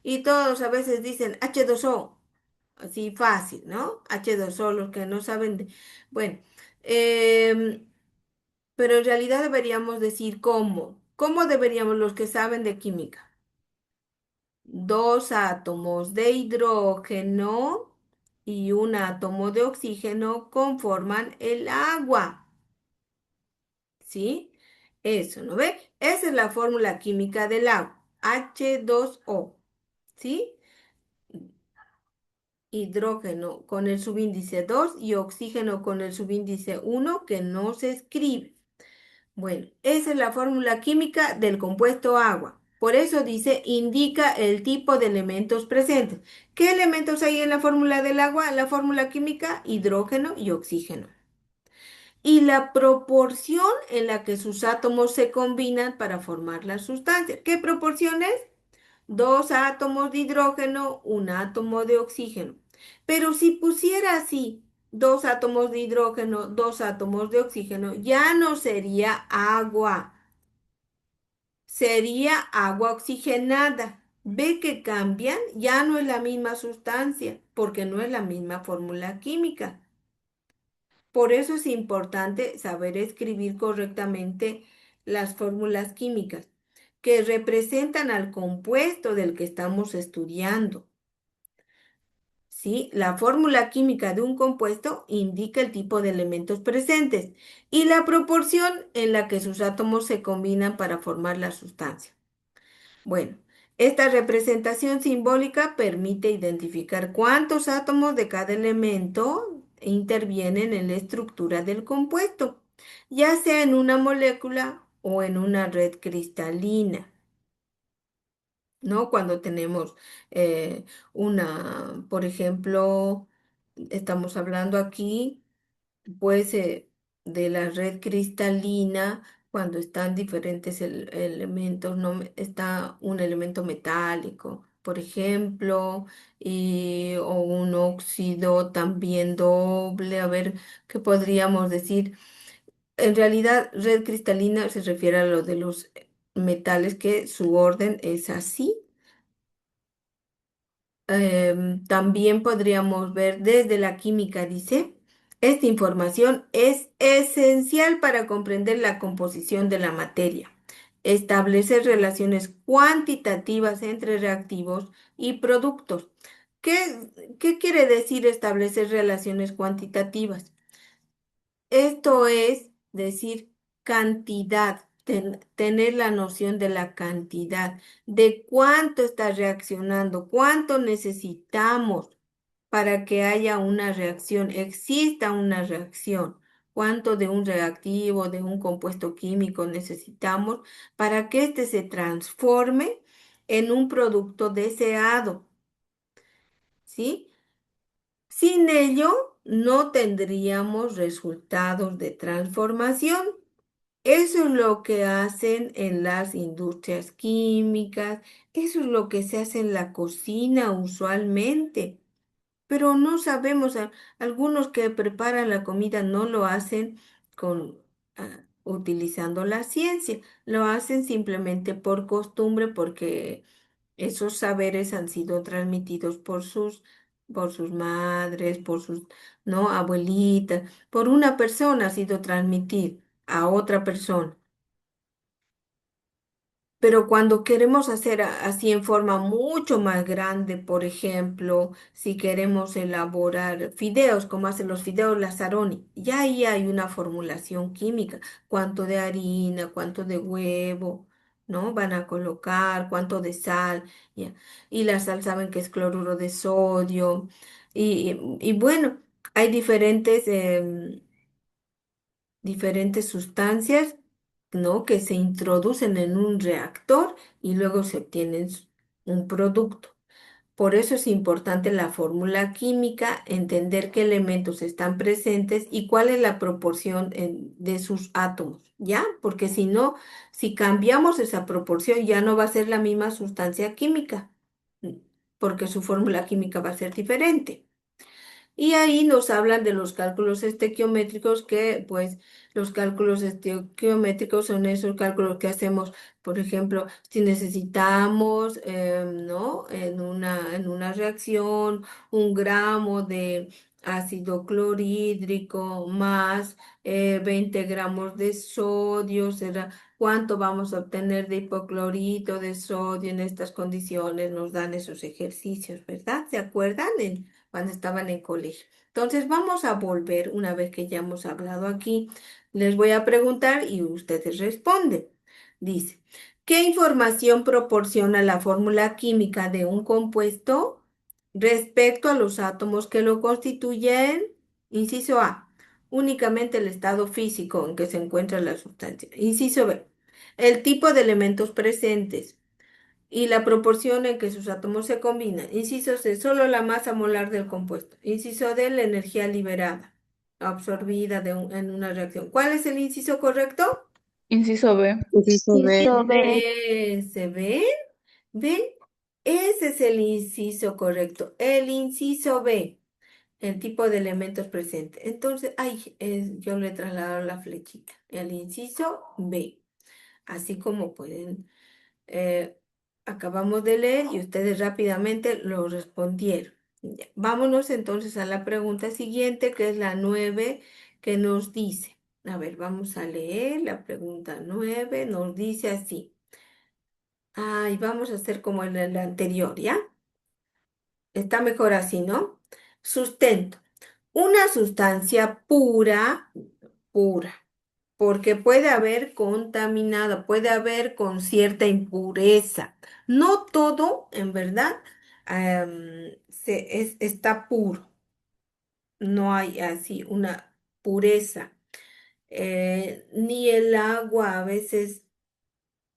[SPEAKER 1] y todos a veces dicen H2O, así fácil, ¿no? H2O, los que no saben de... Bueno, em, pero en realidad deberíamos decir cómo. ¿Cómo deberíamos los que saben de química? Dos átomos de hidrógeno y un átomo de oxígeno conforman el agua. ¿Sí? Eso, ¿no ve? Esa es la fórmula química del agua. H2O. ¿Sí? Hidrógeno con el subíndice 2 y oxígeno con el subíndice 1, que no se escribe. Bueno, esa es la fórmula química del compuesto agua. Por eso dice, indica el tipo de elementos presentes. ¿Qué elementos hay en la fórmula del agua? En la fórmula química, hidrógeno y oxígeno. Y la proporción en la que sus átomos se combinan para formar la sustancia. ¿Qué proporción es? Dos átomos de hidrógeno, un átomo de oxígeno. Pero si pusiera así, dos átomos de hidrógeno, dos átomos de oxígeno, ya no sería agua, sería agua oxigenada. ¿Ve que cambian? Ya no es la misma sustancia, porque no es la misma fórmula química. Por eso es importante saber escribir correctamente las fórmulas químicas que representan al compuesto del que estamos estudiando. ¿Sí? La fórmula química de un compuesto indica el tipo de elementos presentes y la proporción en la que sus átomos se combinan para formar la sustancia. Bueno, esta representación simbólica permite identificar cuántos átomos de cada elemento intervienen en la estructura del compuesto, ya sea en una molécula o en una red cristalina. ¿No? Cuando tenemos por ejemplo, estamos hablando aquí, pues, de la red cristalina, cuando están diferentes elementos, ¿no? Está un elemento metálico, por ejemplo, o un óxido también doble, a ver, ¿qué podríamos decir? En realidad, red cristalina se refiere a lo de los metales, que su orden es así. También podríamos ver desde la química, dice, esta información es esencial para comprender la composición de la materia, establecer relaciones cuantitativas entre reactivos y productos. ¿Qué quiere decir establecer relaciones cuantitativas? Esto es decir, cantidad, tener la noción de la cantidad, de cuánto está reaccionando, cuánto necesitamos para que haya una reacción, exista una reacción, cuánto de un reactivo, de un compuesto químico necesitamos para que éste se transforme en un producto deseado, ¿sí? Sin ello, no tendríamos resultados de transformación. Eso es lo que hacen en las industrias químicas, eso es lo que se hace en la cocina usualmente, pero no sabemos, algunos que preparan la comida no lo hacen con, utilizando la ciencia, lo hacen simplemente por costumbre porque esos saberes han sido transmitidos por sus madres, por sus, ¿no? Abuelitas, por una persona ha sido transmitido a otra persona. Pero cuando queremos hacer así en forma mucho más grande, por ejemplo, si queremos elaborar fideos, como hacen los fideos Lazzaroni, ya ahí hay una formulación química, cuánto de harina, cuánto de huevo, ¿no? Van a colocar, cuánto de sal, ya. Y la sal saben que es cloruro de sodio. Y bueno, hay diferentes sustancias, ¿no? Que se introducen en un reactor y luego se obtiene un producto. Por eso es importante la fórmula química, entender qué elementos están presentes y cuál es la proporción de sus átomos, ¿ya? Porque si no, si cambiamos esa proporción, ya no va a ser la misma sustancia química, porque su fórmula química va a ser diferente. Y ahí nos hablan de los cálculos estequiométricos, que pues los cálculos estequiométricos son esos cálculos que hacemos, por ejemplo, si necesitamos, ¿no? En una reacción, 1 gramo de ácido clorhídrico más 20 gramos de sodio, será cuánto vamos a obtener de hipoclorito de sodio en estas condiciones, nos dan esos ejercicios, ¿verdad? ¿Se acuerdan? Cuando estaban en colegio. Entonces vamos a volver, una vez que ya hemos hablado aquí, les voy a preguntar y ustedes responden. Dice, ¿qué información proporciona la fórmula química de un compuesto respecto a los átomos que lo constituyen? Inciso A, únicamente el estado físico en que se encuentra la sustancia. Inciso B, el tipo de elementos presentes y la proporción en que sus átomos se combinan. Inciso C, solo la masa molar del compuesto. Inciso D, la energía liberada, absorbida en una reacción. ¿Cuál es el inciso correcto?
[SPEAKER 4] Inciso B.
[SPEAKER 3] Inciso B.
[SPEAKER 2] Inciso B.
[SPEAKER 1] ¿Se ven? ¿Ven? Ese es el inciso correcto. El inciso B, el tipo de elementos presentes. Entonces, ay, yo le he trasladado la flechita. El inciso B. Así como pueden eh, acabamos de leer y ustedes rápidamente lo respondieron. Ya, vámonos entonces a la pregunta siguiente, que es la 9, que nos dice, a ver, vamos a leer la pregunta 9, nos dice así. Y vamos a hacer como en el anterior, ¿ya? Está mejor así, ¿no? Sustento. Una sustancia pura, porque puede haber contaminada, puede haber con cierta impureza. No todo, en verdad, está puro. No hay así una pureza. Ni el agua, a veces,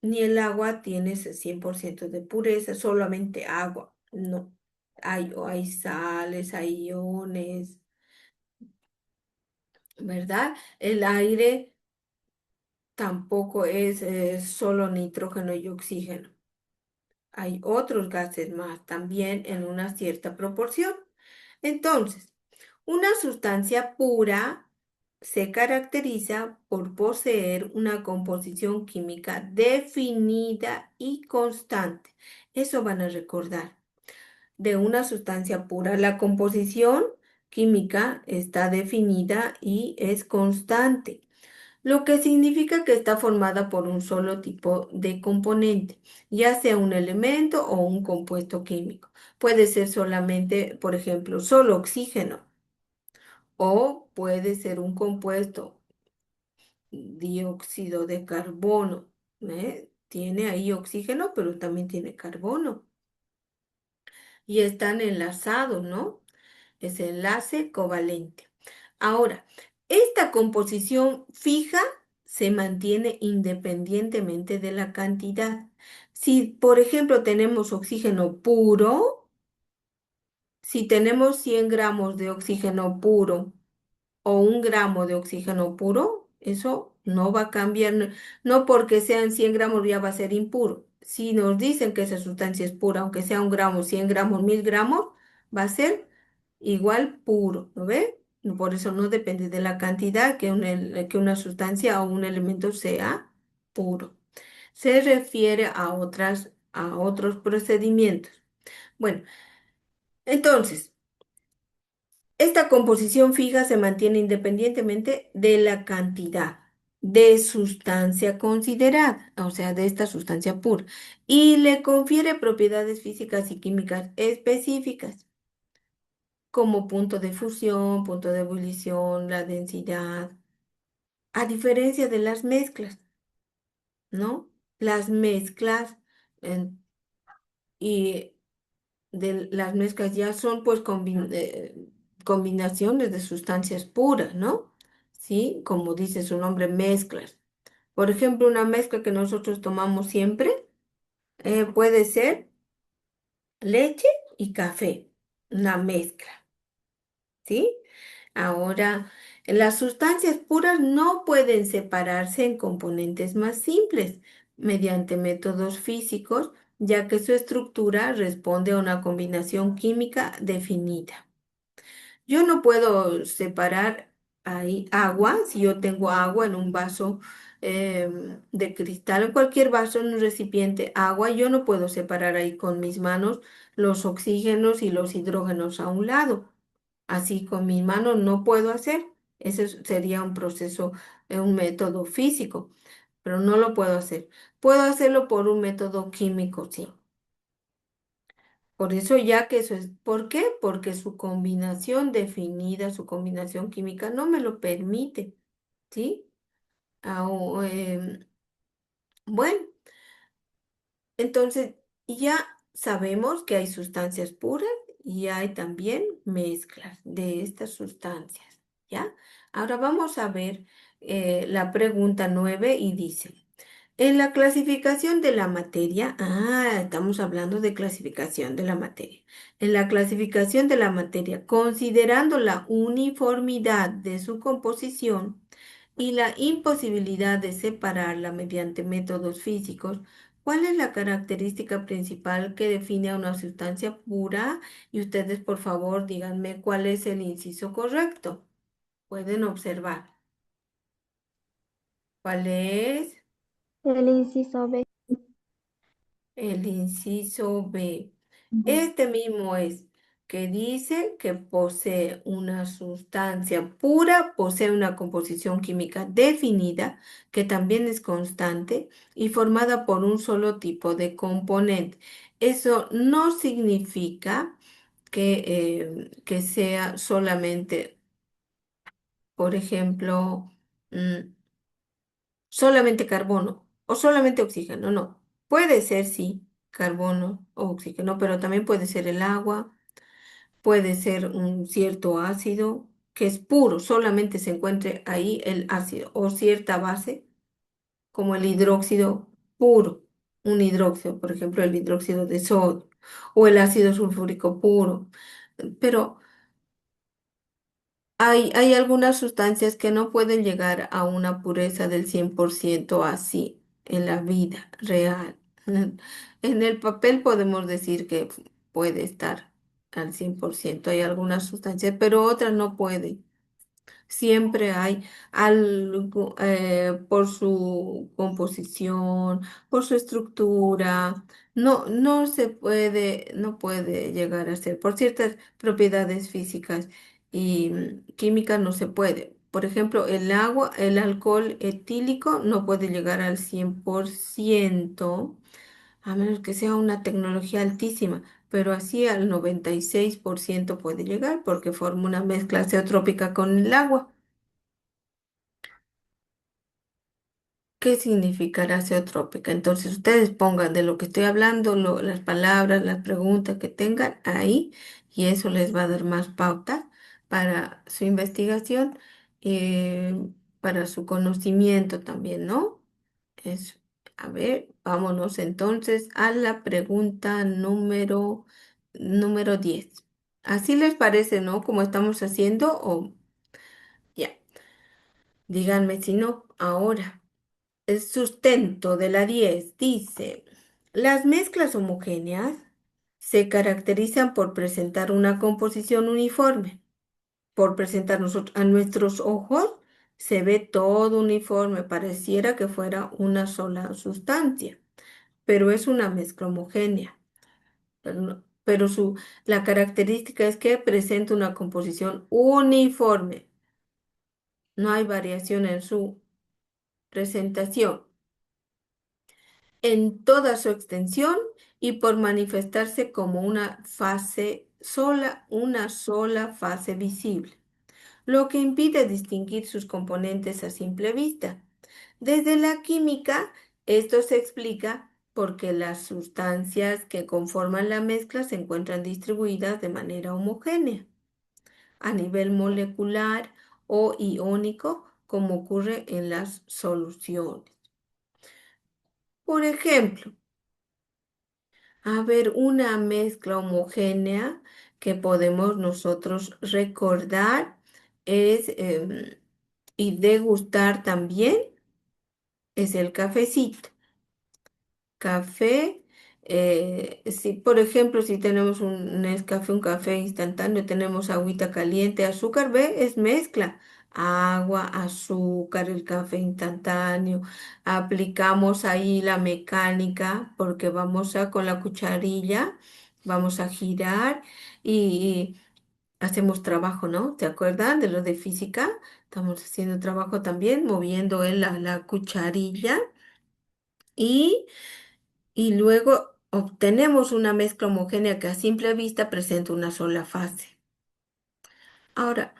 [SPEAKER 1] ni el agua tiene ese 100% de pureza, solamente agua. No. Hay sales, hay iones, ¿verdad? El aire tampoco es solo nitrógeno y oxígeno. Hay otros gases más también en una cierta proporción. Entonces, una sustancia pura se caracteriza por poseer una composición química definida y constante. Eso van a recordar. De una sustancia pura, la composición química está definida y es constante, lo que significa que está formada por un solo tipo de componente, ya sea un elemento o un compuesto químico. Puede ser solamente, por ejemplo, solo oxígeno o puede ser un compuesto, dióxido de carbono. Tiene ahí oxígeno, pero también tiene carbono y están enlazados, ¿no? Es enlace covalente. Ahora, esta composición fija se mantiene independientemente de la cantidad. Si, por ejemplo, tenemos oxígeno puro, si tenemos 100 gramos de oxígeno puro o 1 gramo de oxígeno puro, Eso no va a cambiar, no porque sean 100 gramos ya va a ser impuro. Si nos dicen que esa sustancia es pura, aunque sea 1 gramo, 100 gramos, 1000 gramos, va a ser igual puro, ¿no ve? Por eso no depende de la cantidad que una sustancia o un elemento sea puro. Se refiere a otros procedimientos. Bueno, entonces, esta composición fija se mantiene independientemente de la cantidad de sustancia considerada, o sea, de esta sustancia pura, y le confiere propiedades físicas y químicas específicas, como punto de fusión, punto de ebullición, la densidad, a diferencia de las mezclas, ¿no? Las mezclas en- y las mezclas ya son pues combinaciones de sustancias puras, ¿no? Sí, como dice su nombre, mezclas. Por ejemplo, una mezcla que nosotros tomamos siempre puede ser leche y café, una mezcla, ¿sí? Ahora, las sustancias puras no pueden separarse en componentes más simples mediante métodos físicos, ya que su estructura responde a una combinación química definida. Yo no puedo separar ahí agua, si yo tengo agua en un vaso de cristal, en cualquier vaso, en un recipiente, agua, yo no puedo separar ahí con mis manos los oxígenos y los hidrógenos a un lado. Así con mis manos no puedo hacer. Ese sería un proceso, un método físico, pero no lo puedo hacer. Puedo hacerlo por un método químico, sí. Por eso ya que eso es, ¿por qué? Porque su combinación definida, su combinación química no me lo permite, ¿sí? Bueno, entonces ya sabemos que hay sustancias puras y hay también mezclas de estas sustancias, ¿ya? Ahora vamos a ver la pregunta 9 y dice. En la clasificación de la materia, estamos hablando de clasificación de la materia. En la clasificación de la materia, considerando la uniformidad de su composición y la imposibilidad de separarla mediante métodos físicos, ¿cuál es la característica principal que define a una sustancia pura? Y ustedes, por favor, díganme cuál es el inciso correcto. Pueden observar. ¿Cuál es?
[SPEAKER 2] El inciso B.
[SPEAKER 1] El inciso B. Este mismo es que dice que posee una sustancia pura, posee una composición química definida, que también es constante y formada por un solo tipo de componente. Eso no significa que sea solamente, por ejemplo, mm, solamente carbono o solamente oxígeno, no. Puede ser, sí, carbono o oxígeno, pero también puede ser el agua, puede ser un cierto ácido que es puro, solamente se encuentre ahí el ácido o cierta base, como el hidróxido puro, un hidróxido, por ejemplo, el hidróxido de sodio o el ácido sulfúrico puro. Pero hay algunas sustancias que no pueden llegar a una pureza del 100% así en la vida real. En el papel podemos decir que puede estar al 100%. Hay algunas sustancias, pero otras no pueden. Siempre hay algo por su composición, por su estructura. No se puede, no puede llegar a ser. Por ciertas propiedades físicas y químicas no se puede. Por ejemplo, el agua, el alcohol etílico no puede llegar al 100%, a menos que sea una tecnología altísima, pero así al 96% puede llegar porque forma una mezcla azeotrópica con el agua. ¿Qué significará azeotrópica? Entonces ustedes pongan de lo que estoy hablando, las palabras, las preguntas que tengan ahí y eso les va a dar más pautas para su investigación, eh, para su conocimiento también, ¿no? Eso. A ver, vámonos entonces a la pregunta número 10. ¿Así les parece, no? Como estamos haciendo o ya. Díganme si no. Ahora, el sustento de la 10 dice, las mezclas homogéneas se caracterizan por presentar una composición uniforme. Por presentar a nuestros ojos, se ve todo uniforme, pareciera que fuera una sola sustancia, pero es una mezcla homogénea. La característica es que presenta una composición uniforme. No hay variación en su presentación, en toda su extensión y por manifestarse como una sola fase visible, lo que impide distinguir sus componentes a simple vista. Desde la química, esto se explica porque las sustancias que conforman la mezcla se encuentran distribuidas de manera homogénea a nivel molecular o iónico, como ocurre en las soluciones. Por ejemplo, a ver, una mezcla homogénea que podemos nosotros recordar es y degustar también es el cafecito. Café, si por ejemplo, si tenemos un Nescafé, un café instantáneo, tenemos agüita caliente, azúcar, ve, es mezcla. Agua, azúcar, el café instantáneo. Aplicamos ahí la mecánica porque vamos a con la cucharilla, vamos a girar y hacemos trabajo, ¿no? ¿Se acuerdan de lo de física? Estamos haciendo trabajo también, moviendo en la cucharilla y luego obtenemos una mezcla homogénea que a simple vista presenta una sola fase. Ahora,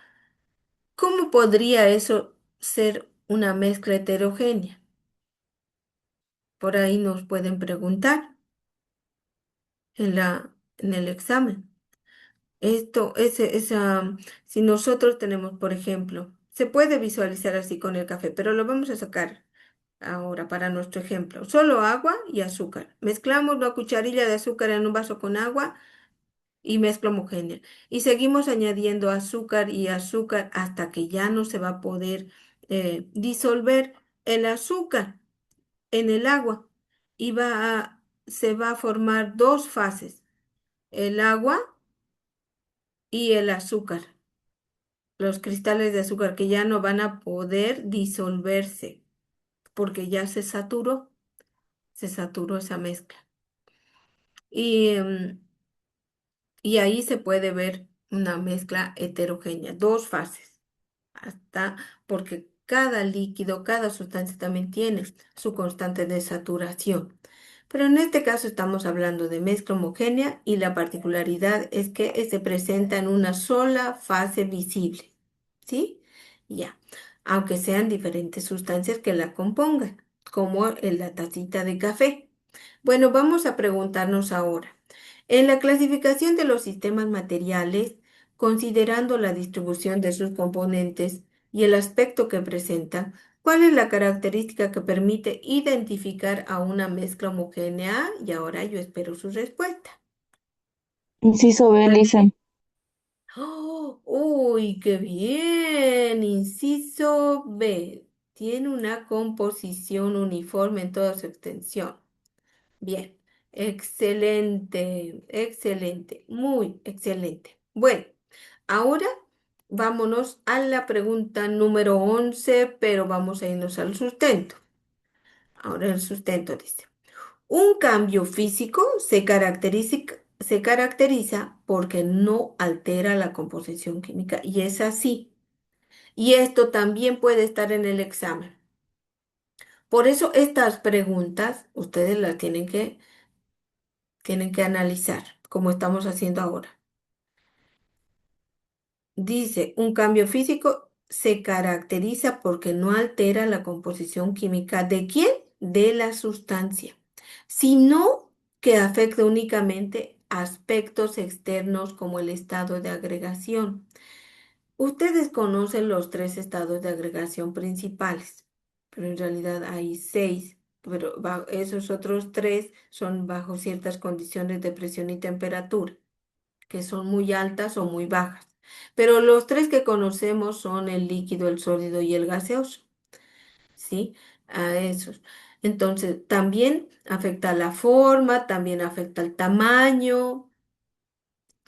[SPEAKER 1] ¿cómo podría eso ser una mezcla heterogénea? Por ahí nos pueden preguntar en el examen. Si nosotros tenemos, por ejemplo, se puede visualizar así con el café, pero lo vamos a sacar ahora para nuestro ejemplo. Solo agua y azúcar. Mezclamos la cucharilla de azúcar en un vaso con agua y mezcla homogénea. Y seguimos añadiendo azúcar y azúcar hasta que ya no se va a poder disolver el azúcar en el agua y se va a formar dos fases, el agua y el azúcar, los cristales de azúcar que ya no van a poder disolverse porque ya se saturó esa mezcla. Y, y ahí se puede ver una mezcla heterogénea, dos fases. Hasta porque cada líquido, cada sustancia también tiene su constante de saturación. Pero en este caso estamos hablando de mezcla homogénea y la particularidad es que se presenta en una sola fase visible. ¿Sí? Ya. Aunque sean diferentes sustancias que la compongan, como en la tacita de café. Bueno, vamos a preguntarnos ahora. En la clasificación de los sistemas materiales, considerando la distribución de sus componentes y el aspecto que presentan, ¿cuál es la característica que permite identificar a una mezcla homogénea? Y ahora yo espero su respuesta.
[SPEAKER 2] Inciso B, Lisa.
[SPEAKER 1] ¡Oh! ¡Uy, qué bien! Inciso B. Tiene una composición uniforme en toda su extensión. Bien, excelente, excelente, muy excelente. Bueno, ahora vámonos a la pregunta número 11, pero vamos a irnos al sustento. Ahora el sustento dice, un cambio físico se caracteriza porque no altera la composición química y es así. Y esto también puede estar en el examen. Por eso estas preguntas ustedes las tienen que analizar, como estamos haciendo ahora. Dice, un cambio físico se caracteriza porque no altera la composición química de quién, de la sustancia, sino que afecta únicamente aspectos externos como el estado de agregación. Ustedes conocen los tres estados de agregación principales, pero en realidad hay seis, pero esos otros tres son bajo ciertas condiciones de presión y temperatura que son muy altas o muy bajas. Pero los tres que conocemos son el líquido, el sólido y el gaseoso, ¿sí? A esos. Entonces, también afecta la forma, también afecta el tamaño.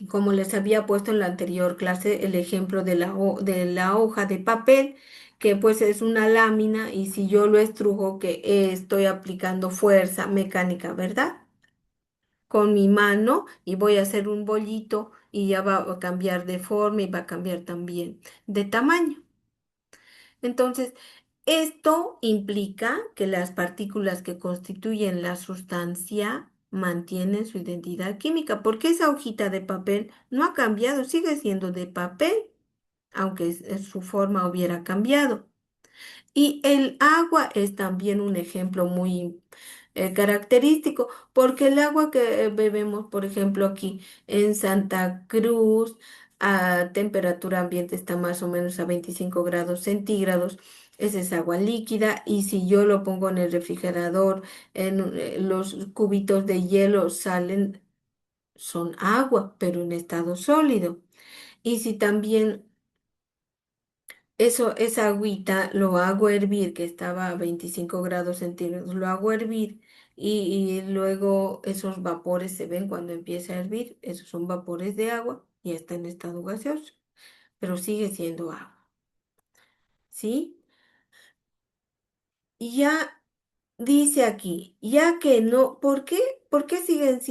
[SPEAKER 1] Como les había puesto en la anterior clase, el ejemplo de la hoja de papel, que pues es una lámina y si yo lo estrujo, que estoy aplicando fuerza mecánica, ¿verdad? Con mi mano y voy a hacer un bollito y ya va a cambiar de forma y va a cambiar también de tamaño. Entonces, esto implica que las partículas que constituyen la sustancia mantienen su identidad química, porque esa hojita de papel no ha cambiado, sigue siendo de papel, aunque su forma hubiera cambiado. Y el agua es también un ejemplo muy característico, porque el agua que bebemos, por ejemplo, aquí en Santa Cruz, a temperatura ambiente está más o menos a 25 grados centígrados. Esa es agua líquida y si yo lo pongo en el refrigerador, los cubitos de hielo salen, son agua, pero en estado sólido. Y si también esa agüita lo hago hervir, que estaba a 25 grados centígrados, lo hago hervir y luego esos vapores se ven cuando empieza a hervir, esos son vapores de agua y está en estado gaseoso, pero sigue siendo agua, ¿sí? Y ya dice aquí, ya que no, ¿por qué? ¿Por qué siguen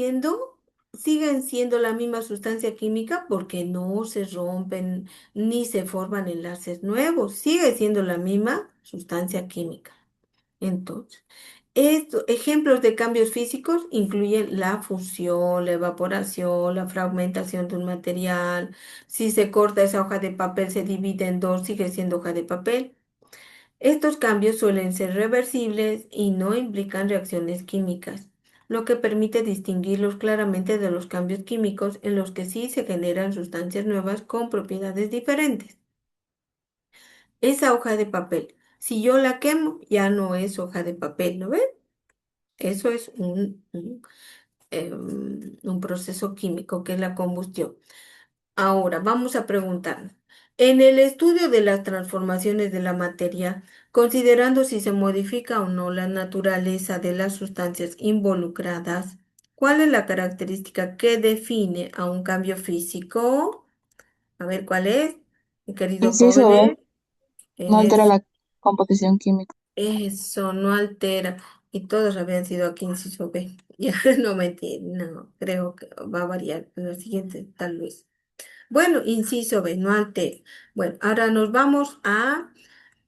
[SPEAKER 1] siendo la misma sustancia química? Porque no se rompen ni se forman enlaces nuevos, sigue siendo la misma sustancia química. Entonces, estos ejemplos de cambios físicos incluyen la fusión, la evaporación, la fragmentación de un material. Si se corta esa hoja de papel, se divide en dos, sigue siendo hoja de papel. Estos cambios suelen ser reversibles y no implican reacciones químicas, lo que permite distinguirlos claramente de los cambios químicos en los que sí se generan sustancias nuevas con propiedades diferentes. Esa hoja de papel, si yo la quemo, ya no es hoja de papel, ¿no ven? Eso es un proceso químico que es la combustión. Ahora, vamos a preguntarnos, en el estudio de las transformaciones de la materia, considerando si se modifica o no la naturaleza de las sustancias involucradas, ¿cuál es la característica que define a un cambio físico? A ver, ¿cuál es? Mi querido
[SPEAKER 4] Inciso B,
[SPEAKER 1] jóvenes,
[SPEAKER 4] no altera
[SPEAKER 1] es
[SPEAKER 4] la composición química.
[SPEAKER 1] eso, no altera. Y todos habían sido aquí inciso B. Ya no mentí, no, creo que va a variar en la siguiente, tal vez. Bueno, inciso B, no altera. Bueno, ahora nos vamos a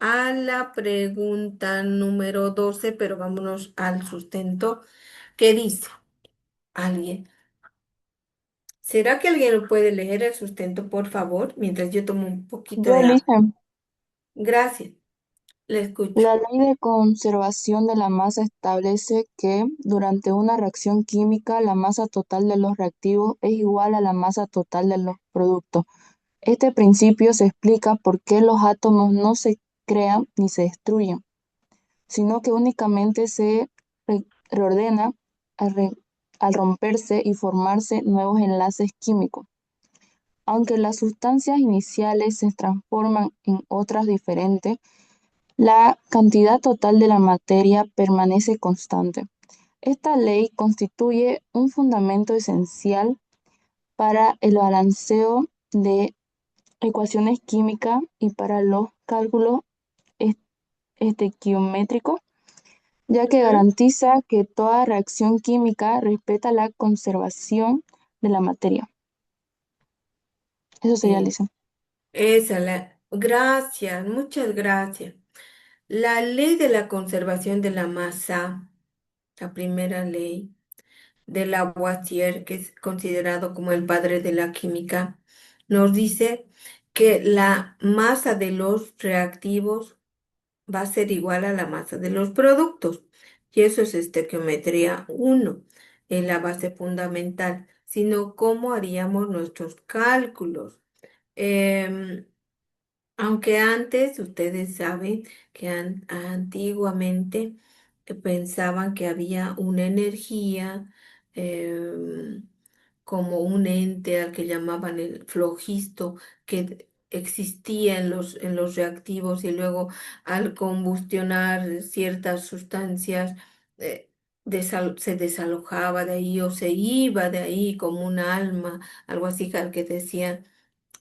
[SPEAKER 1] la pregunta número 12, pero vámonos al sustento. ¿Qué dice? ¿Alguien? ¿Será que alguien lo puede leer el sustento, por favor? Mientras yo tomo un poquito
[SPEAKER 4] Yo
[SPEAKER 1] de agua.
[SPEAKER 4] elijo.
[SPEAKER 1] Gracias, le escucho.
[SPEAKER 4] La ley de conservación de la masa establece que durante una reacción química la masa total de los reactivos es igual a la masa total de los productos. Este principio se explica por qué los átomos no se crean ni se destruyen, sino que únicamente se reordenan al, al romperse y formarse nuevos enlaces químicos. Aunque las sustancias iniciales se transforman en otras diferentes, la cantidad total de la materia permanece constante. Esta ley constituye un fundamento esencial para el balanceo de ecuaciones químicas y para los cálculos estequiométricos, ya que
[SPEAKER 1] Ujú.
[SPEAKER 4] garantiza que toda reacción química respeta la conservación de la materia. Eso sería,
[SPEAKER 1] Sí,
[SPEAKER 4] Lisa.
[SPEAKER 1] gracias, muchas gracias. La ley de la conservación de la masa, la primera ley de Lavoisier, que es considerado como el padre de la química, nos dice que la masa de los reactivos va a ser igual a la masa de los productos. Y eso es estequiometría 1, en la base fundamental, sino cómo haríamos nuestros cálculos. Em, Aunque antes, ustedes saben que antiguamente pensaban que había una energía como un ente al que llamaban el flogisto, que existía en los reactivos y luego al combustionar ciertas sustancias eh, se desalojaba de ahí o se iba de ahí como un alma, algo así que decían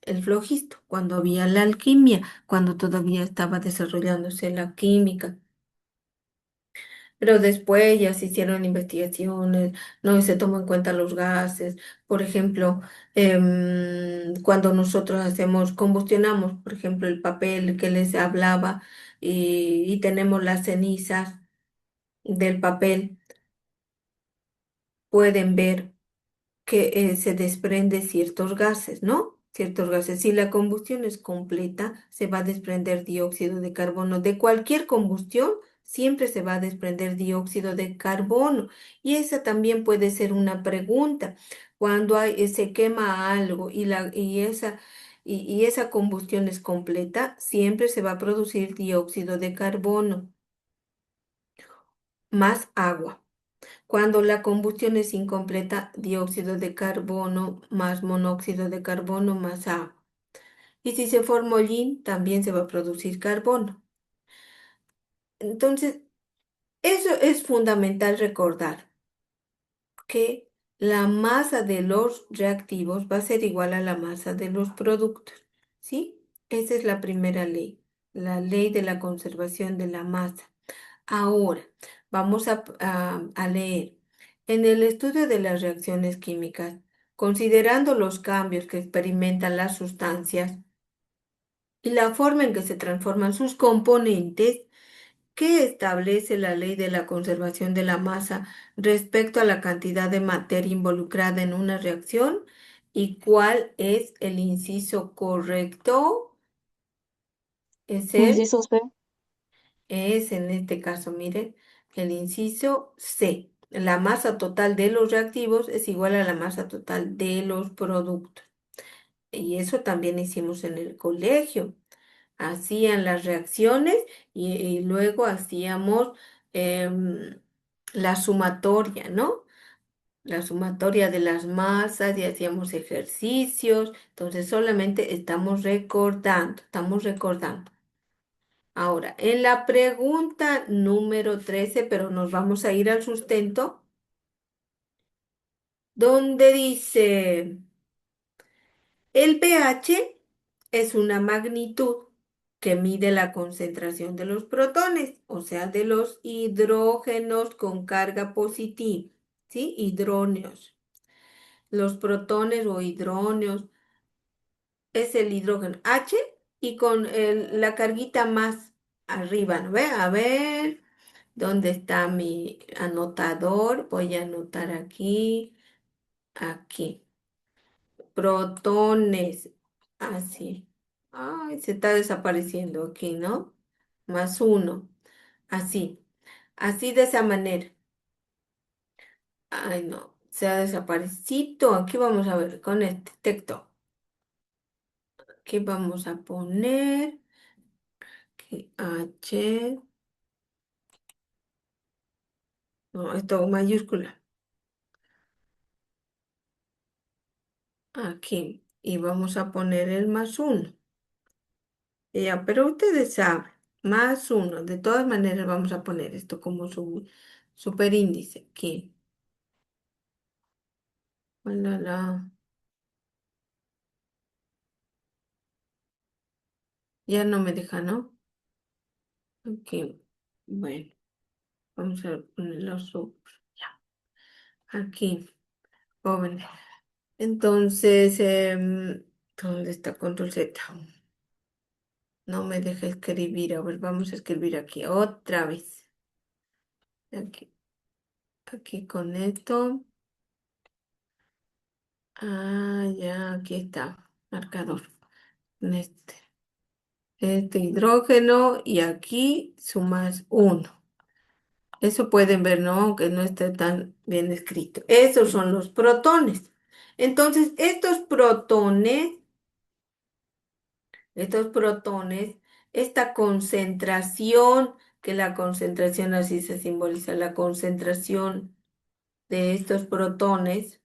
[SPEAKER 1] el flojisto, cuando había la alquimia, cuando todavía estaba desarrollándose la química. Pero después ya se hicieron investigaciones, no se toman en cuenta los gases. Por ejemplo, cuando nosotros hacemos, combustionamos, por ejemplo, el papel que les hablaba y tenemos las cenizas del papel, pueden ver que se desprende ciertos gases, ¿no? Ciertos gases. Si la combustión es completa, se va a desprender dióxido de carbono. De cualquier combustión, siempre se va a desprender dióxido de carbono. Y esa también puede ser una pregunta. Cuando se quema algo y esa combustión es completa, siempre se va a producir dióxido de carbono más agua. Cuando la combustión es incompleta, dióxido de carbono más monóxido de carbono más agua. Y si se forma hollín, también se va a producir carbono. Entonces, eso es fundamental recordar, que la masa de los reactivos va a ser igual a la masa de los productos. ¿Sí? Esa es la primera ley, la ley de la conservación de la masa. Ahora, vamos a leer. En el estudio de las reacciones químicas, considerando los cambios que experimentan las sustancias y la forma en que se transforman sus componentes, ¿qué establece la ley de la conservación de la masa respecto a la cantidad de materia involucrada en una reacción? ¿Y cuál es el inciso correcto? Es el
[SPEAKER 4] Inciso C.
[SPEAKER 1] Es en este caso, miren, el inciso C. La masa total de los reactivos es igual a la masa total de los productos. Y eso también hicimos en el colegio. Hacían las reacciones y luego hacíamos em, la sumatoria, ¿no? La sumatoria de las masas y hacíamos ejercicios. Entonces solamente estamos recordando, estamos recordando. Ahora, en la pregunta número 13, pero nos vamos a ir al sustento, donde dice, el pH es una magnitud que mide la concentración de los protones, o sea, de los hidrógenos con carga positiva, ¿sí? Hidróneos. Los protones o hidróneos es el hidrógeno H y con la carguita más arriba, ¿no ve? A ver, ¿dónde está mi anotador? Voy a anotar aquí, aquí. Protones, así. Ay, se está desapareciendo aquí, ¿no? Más uno, así, así de esa manera. Ay, no, se ha desaparecido. Aquí vamos a ver con este texto. Aquí vamos a poner que H. No, esto mayúscula. Aquí. Y vamos a poner el más uno. Ya, pero ustedes saben. Más uno. De todas maneras vamos a poner esto como su superíndice. Aquí. Hola. Ya no me deja, ¿no? Aquí. Bueno, vamos a ponerlo super. Ya. Aquí. Jóvenes. Entonces, ¿dónde está control Z? No me deja escribir. A ver, vamos a escribir aquí otra vez. Aquí, aquí con esto. Ah, ya, aquí está. Marcador. En este hidrógeno y aquí sumas uno. Eso pueden ver, ¿no? Aunque no esté tan bien escrito. Esos son los protones. Entonces, estos protones, esta concentración, que la concentración así se simboliza, la concentración de estos protones,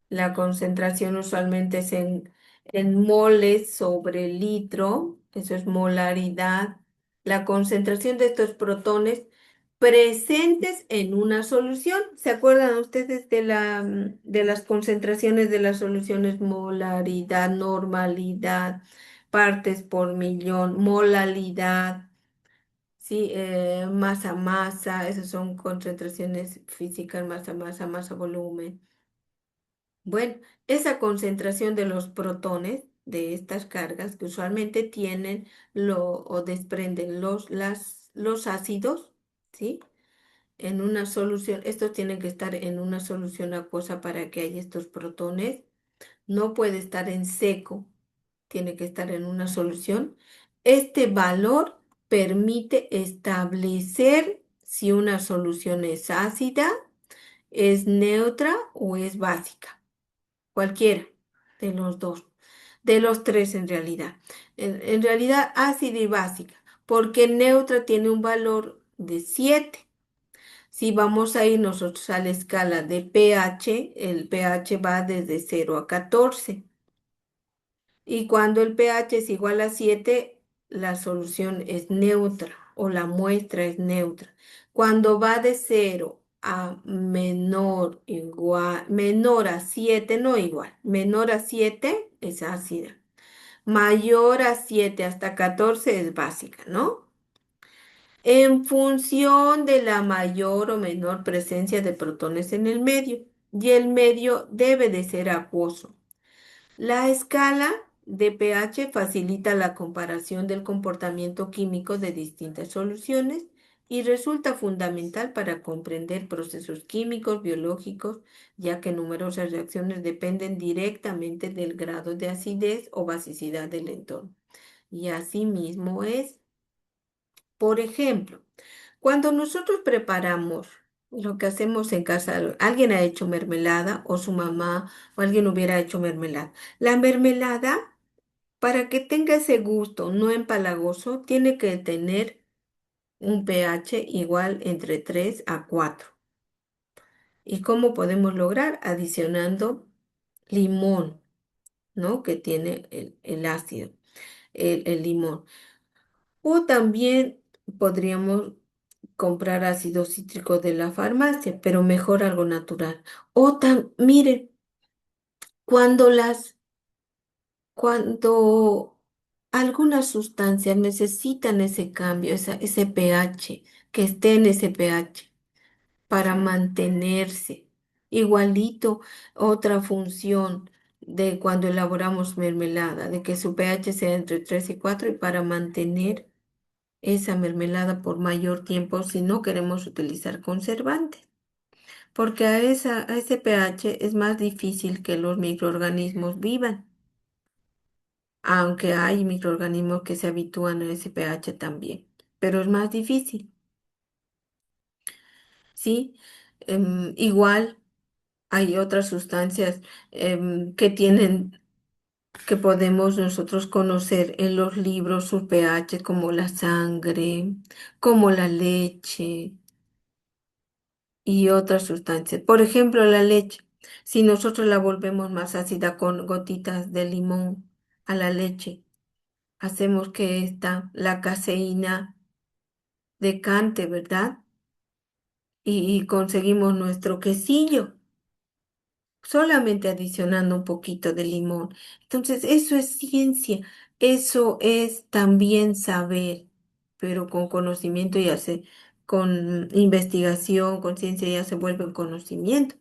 [SPEAKER 1] la concentración usualmente es en moles sobre litro, eso es molaridad, la concentración de estos protones presentes en una solución. ¿Se acuerdan ustedes de de las concentraciones de las soluciones? Molaridad, normalidad, partes por millón, molalidad, sí, masa, masa, esas son concentraciones físicas, masa, masa, masa, volumen. Bueno, esa concentración de los protones de estas cargas que usualmente tienen o desprenden los ácidos, ¿sí? En una solución, estos tienen que estar en una solución acuosa para que haya estos protones. No puede estar en seco, tiene que estar en una solución. Este valor permite establecer si una solución es ácida, es neutra o es básica. Cualquiera de los dos, de los tres en realidad. En realidad ácida y básica, porque neutra tiene un valor de 7. Si vamos a ir nosotros a la escala de pH, el pH va desde 0 a 14. Y cuando el pH es igual a 7, la solución es neutra o la muestra es neutra. Cuando va de 0 a menor a 7, no igual, menor a 7 es ácida. Mayor a 7 hasta 14 es básica, ¿no? En función de la mayor o menor presencia de protones en el medio. Y el medio debe de ser acuoso. La escala de pH facilita la comparación del comportamiento químico de distintas soluciones y resulta fundamental para comprender procesos químicos, biológicos, ya que numerosas reacciones dependen directamente del grado de acidez o basicidad del entorno. Y así mismo es. Por ejemplo, cuando nosotros preparamos lo que hacemos en casa, alguien ha hecho mermelada o su mamá o alguien hubiera hecho mermelada. La mermelada, para que tenga ese gusto no empalagoso, tiene que tener un pH igual entre 3 a 4. ¿Y cómo podemos lograr? Adicionando limón, ¿no? Que tiene el ácido, el limón. O también podríamos comprar ácido cítrico de la farmacia, pero mejor algo natural. Mire, cuando cuando algunas sustancias necesitan ese cambio, ese pH, que esté en ese pH para mantenerse. Igualito, otra función de cuando elaboramos mermelada, de que su pH sea entre 3 y 4 y para mantener esa mermelada por mayor tiempo si no queremos utilizar conservantes, porque a ese pH es más difícil que los microorganismos vivan, aunque hay microorganismos que se habitúan a ese pH también, pero es más difícil, ¿sí? Igual hay otras sustancias que tienen, que podemos nosotros conocer en los libros, sus pH, como la sangre, como la leche y otras sustancias. Por ejemplo, la leche. Si nosotros la volvemos más ácida con gotitas de limón a la leche, hacemos que la caseína, decante, ¿verdad? Y conseguimos nuestro quesillo, solamente adicionando un poquito de limón. Entonces, eso es ciencia, eso es también saber, pero con conocimiento con investigación, con ciencia ya se vuelve un conocimiento.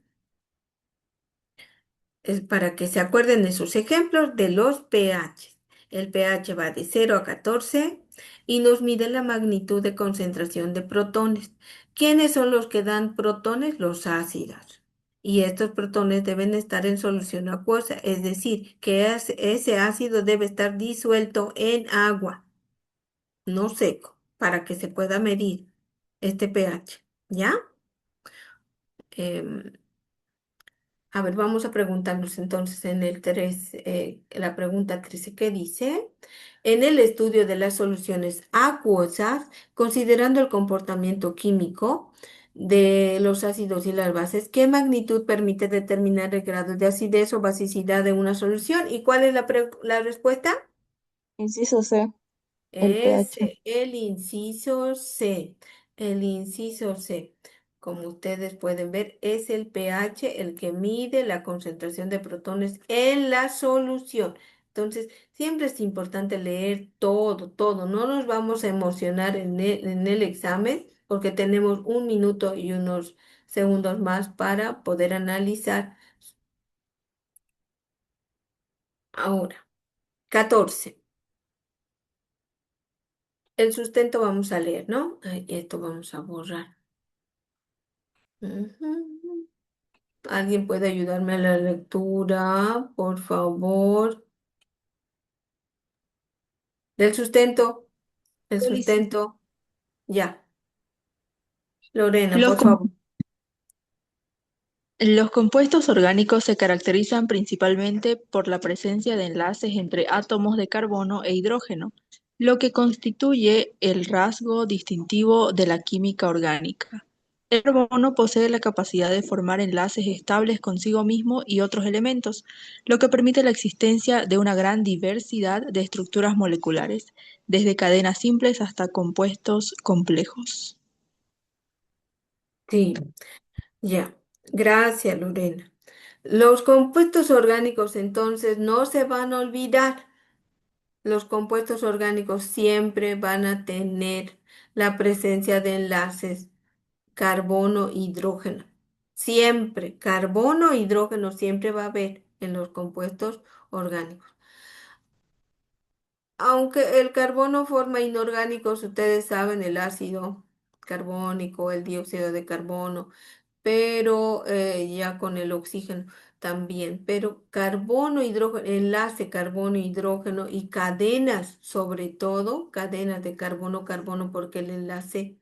[SPEAKER 1] Es para que se acuerden de sus ejemplos de los pH. El pH va de 0 a 14 y nos mide la magnitud de concentración de protones. ¿Quiénes son los que dan protones? Los ácidos. Y estos protones deben estar en solución acuosa, es decir, que ese ácido debe estar disuelto en agua, no seco, para que se pueda medir este pH. ¿Ya? Em, A ver, vamos a preguntarnos entonces en el 3, la pregunta 13, ¿qué dice? En el estudio de las soluciones acuosas, considerando el comportamiento químico de los ácidos y las bases. ¿Qué magnitud permite determinar el grado de acidez o basicidad de una solución? ¿Y cuál es la respuesta?
[SPEAKER 4] Inciso C, el
[SPEAKER 1] Es
[SPEAKER 4] pH.
[SPEAKER 1] el inciso C. El inciso C, como ustedes pueden ver, es el pH el que mide la concentración de protones en la solución. Entonces, siempre es importante leer todo, todo. No nos vamos a emocionar en el examen porque tenemos 1 minuto y unos segundos más para poder analizar. Ahora, 14. El sustento vamos a leer, ¿no? Ay, esto vamos a borrar. Ujú. ¿Alguien puede ayudarme a la lectura, por favor? Del sustento, el
[SPEAKER 6] Yo le hice-
[SPEAKER 1] sustento. Ya. Lorena,
[SPEAKER 6] Los,
[SPEAKER 1] por
[SPEAKER 6] com-
[SPEAKER 1] favor.
[SPEAKER 6] los compuestos orgánicos se caracterizan principalmente por la presencia de enlaces entre átomos de carbono e hidrógeno, lo que constituye el rasgo distintivo de la química orgánica. El carbono posee la capacidad de formar enlaces estables consigo mismo y otros elementos, lo que permite la existencia de una gran diversidad de estructuras moleculares, desde cadenas simples hasta compuestos complejos.
[SPEAKER 1] Sí, ya. Gracias, Lorena. Los compuestos orgánicos entonces no se van a olvidar. Los compuestos orgánicos siempre van a tener la presencia de enlaces carbono, hidrógeno. Siempre, carbono, hidrógeno siempre va a haber en los compuestos orgánicos. Aunque el carbono forma inorgánicos, ustedes saben, el ácido carbónico, el dióxido de carbono, pero ya con el oxígeno también. Pero carbono, hidrógeno, enlace carbono, hidrógeno y cadenas, sobre todo, cadenas de carbono, carbono, porque el enlace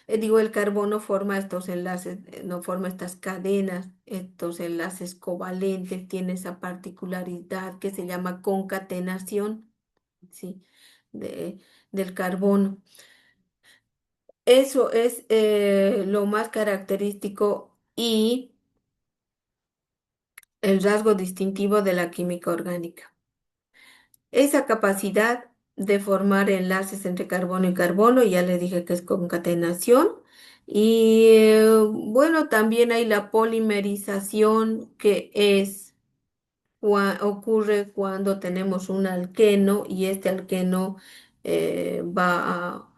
[SPEAKER 1] digo, el carbono forma estos enlaces, no forma estas cadenas, estos enlaces covalentes, tiene esa particularidad que se llama concatenación, ¿sí? de- del carbono. Eso es lo más característico y el rasgo distintivo de la química orgánica. Esa capacidad de formar enlaces entre carbono y carbono, ya les dije que es concatenación. Y bueno, también hay la polimerización que ocurre cuando tenemos un alqueno y este alqueno va a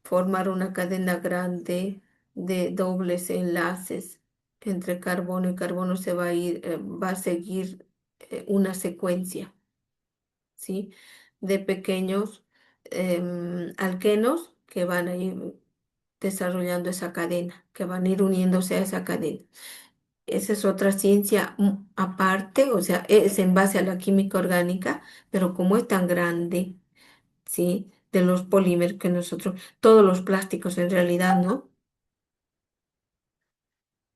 [SPEAKER 1] formar una cadena grande de dobles enlaces entre carbono y carbono, se va a ir, va a seguir una secuencia. ¿Sí? De pequeños alquenos que van a ir desarrollando esa cadena, que van a ir uniéndose a esa cadena. Esa es otra ciencia aparte, o sea, es en base a la química orgánica, pero como es tan grande, ¿sí? De los polímeros que nosotros, todos los plásticos en realidad, ¿no?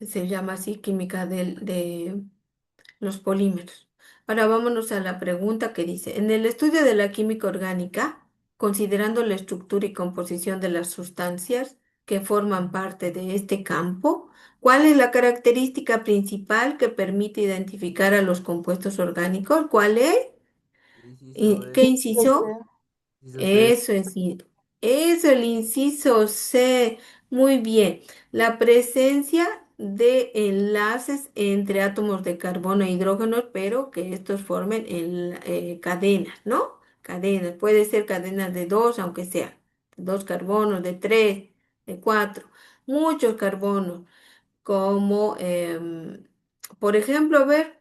[SPEAKER 1] Se llama así química de los polímeros. Ahora vámonos a la pregunta que dice, en el estudio de la química orgánica, considerando la estructura y composición de las sustancias que forman parte de este campo, ¿cuál es la característica principal que permite identificar a los compuestos orgánicos? ¿Cuál es?
[SPEAKER 7] Inciso
[SPEAKER 1] ¿Qué
[SPEAKER 7] D.
[SPEAKER 4] Inciso C,
[SPEAKER 1] inciso?
[SPEAKER 7] Inciso C.
[SPEAKER 1] Eso es, eso, el inciso C. Muy bien. La presencia de enlaces entre átomos de carbono e hidrógeno, pero que estos formen cadenas, ¿no? Cadenas. Puede ser cadenas de dos, aunque sea dos carbonos, de tres, de cuatro. Muchos carbonos, como, por ejemplo, a ver,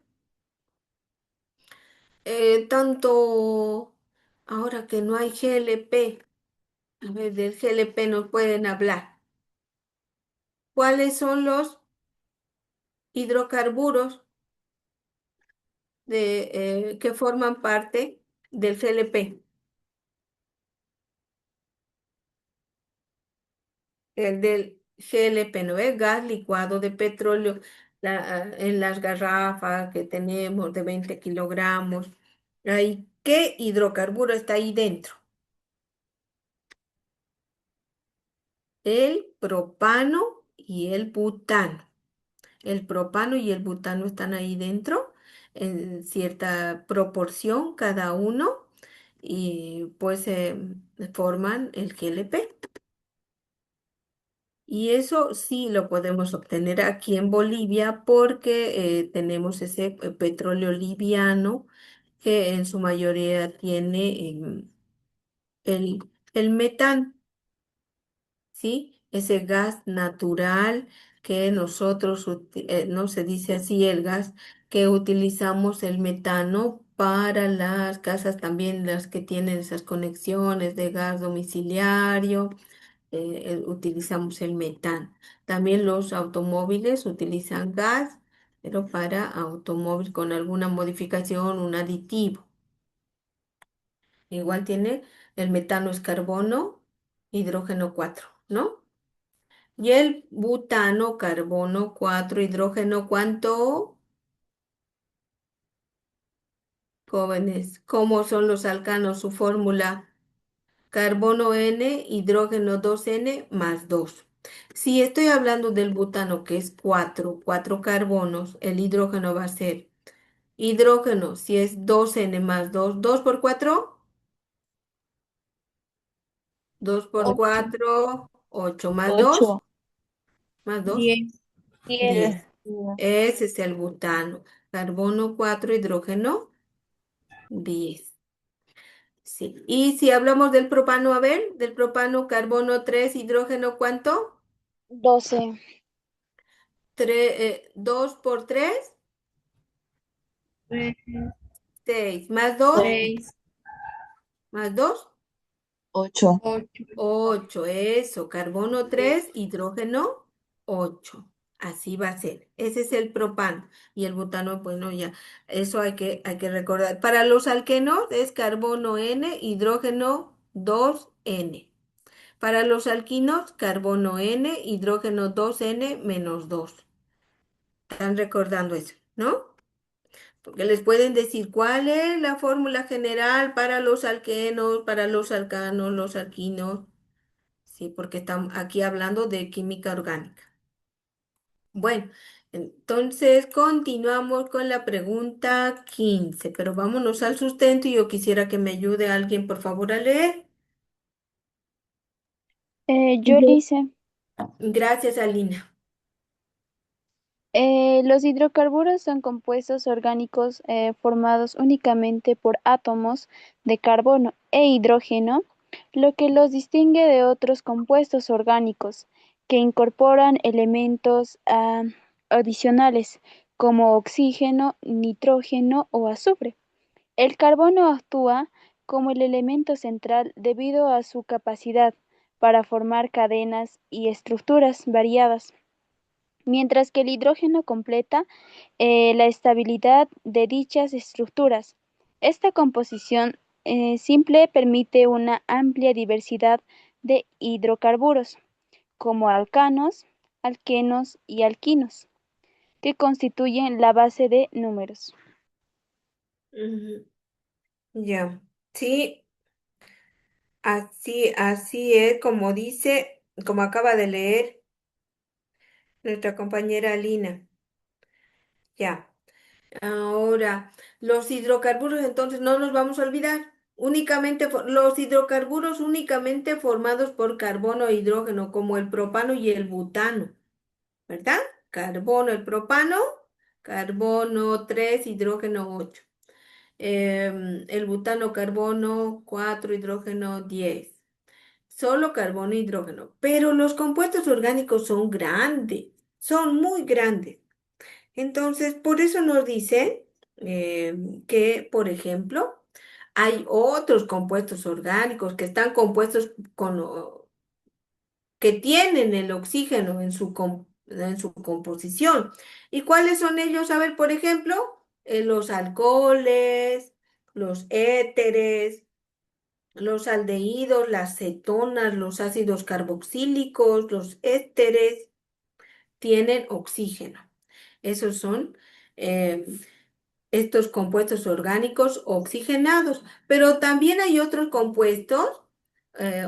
[SPEAKER 1] ahora que no hay GLP. A ver, del GLP nos pueden hablar. ¿Cuáles son los hidrocarburos que forman parte del GLP? El del GLP, ¿no es? Gas licuado de petróleo en las garrafas que tenemos de 20 kilogramos. ¿Qué hidrocarburo está ahí dentro? el propano y el butano. El propano y el butano están ahí dentro en cierta proporción cada uno y pues forman el GLP. Y eso sí lo podemos obtener aquí en Bolivia porque tenemos ese petróleo liviano que en su mayoría tiene el, el metano. ¿Sí? Ese gas natural que nosotros, no se dice así, el gas que utilizamos el metano para las casas también, las que tienen esas conexiones de gas domiciliario, utilizamos el metano. También los automóviles utilizan gas, pero para automóvil con alguna modificación, un aditivo. Igual tiene el metano es carbono, hidrógeno 4, ¿no? Y el butano, carbono 4 hidrógeno, ¿cuánto? Jóvenes, ¿cómo son los alcanos? Su fórmula, carbono N, hidrógeno 2N más 2. Si estoy hablando del butano, que es 4 carbonos, el hidrógeno va a ser hidrógeno, si es 2N más 2, 2 por 4, 2 por
[SPEAKER 4] 8.
[SPEAKER 1] 4, 8 más 2,
[SPEAKER 4] 8.
[SPEAKER 1] más 2,
[SPEAKER 3] 10.
[SPEAKER 2] 10.
[SPEAKER 1] 10. Ese es el butano. Carbono 4 hidrógeno 10. Sí. Y si hablamos del propano, a ver, del propano, carbono 3 hidrógeno, ¿cuánto?
[SPEAKER 2] 12.
[SPEAKER 1] 2 por 3, 6. Más 2,
[SPEAKER 3] 6.
[SPEAKER 1] más 2,
[SPEAKER 4] 8.
[SPEAKER 3] 8.
[SPEAKER 1] 8. Eso, carbono 3 hidrógeno 8. Así va a ser. Ese es el propano. Y el butano, bueno, ya, eso hay que recordar. Para los alquenos es carbono N, hidrógeno 2N. Para los alquinos, carbono N, hidrógeno 2N menos 2. ¿Están recordando eso, no? Porque les pueden decir cuál es la fórmula general para los alquenos, para los alcanos, los alquinos. Sí, porque estamos aquí hablando de química orgánica. Bueno, entonces continuamos con la pregunta 15, pero vámonos al sustento y yo quisiera que me ayude alguien, por favor, a leer.
[SPEAKER 2] Yo le hice.
[SPEAKER 1] Gracias, Alina.
[SPEAKER 2] Los hidrocarburos son compuestos orgánicos formados únicamente por átomos de carbono e hidrógeno, lo que los distingue de otros compuestos orgánicos que incorporan elementos adicionales como oxígeno, nitrógeno o azufre. El carbono actúa como el elemento central debido a su capacidad para formar cadenas y estructuras variadas, mientras que el hidrógeno completa la estabilidad de dichas estructuras. Esta composición simple permite una amplia diversidad de hidrocarburos, como alcanos, alquenos y alquinos, que constituyen la base de números.
[SPEAKER 1] Ujú. Ya, sí, así es como dice, como acaba de leer nuestra compañera Alina. Ya. Ahora, los hidrocarburos, entonces no nos vamos a olvidar. Únicamente los hidrocarburos únicamente formados por carbono e hidrógeno, como el propano y el butano, ¿verdad? Carbono, el propano, carbono 3 hidrógeno 8. El butano, carbono 4 hidrógeno 10. Solo carbono e hidrógeno. Pero los compuestos orgánicos son grandes, son muy grandes. Entonces, por eso nos dice que, por ejemplo, hay otros compuestos orgánicos que están compuestos que tienen el oxígeno en su composición. ¿Y cuáles son ellos? A ver, por ejemplo, los alcoholes, los éteres, los aldehídos, las cetonas, los ácidos carboxílicos, los ésteres, tienen oxígeno. Esos son eh, estos compuestos orgánicos oxigenados, pero también hay otros compuestos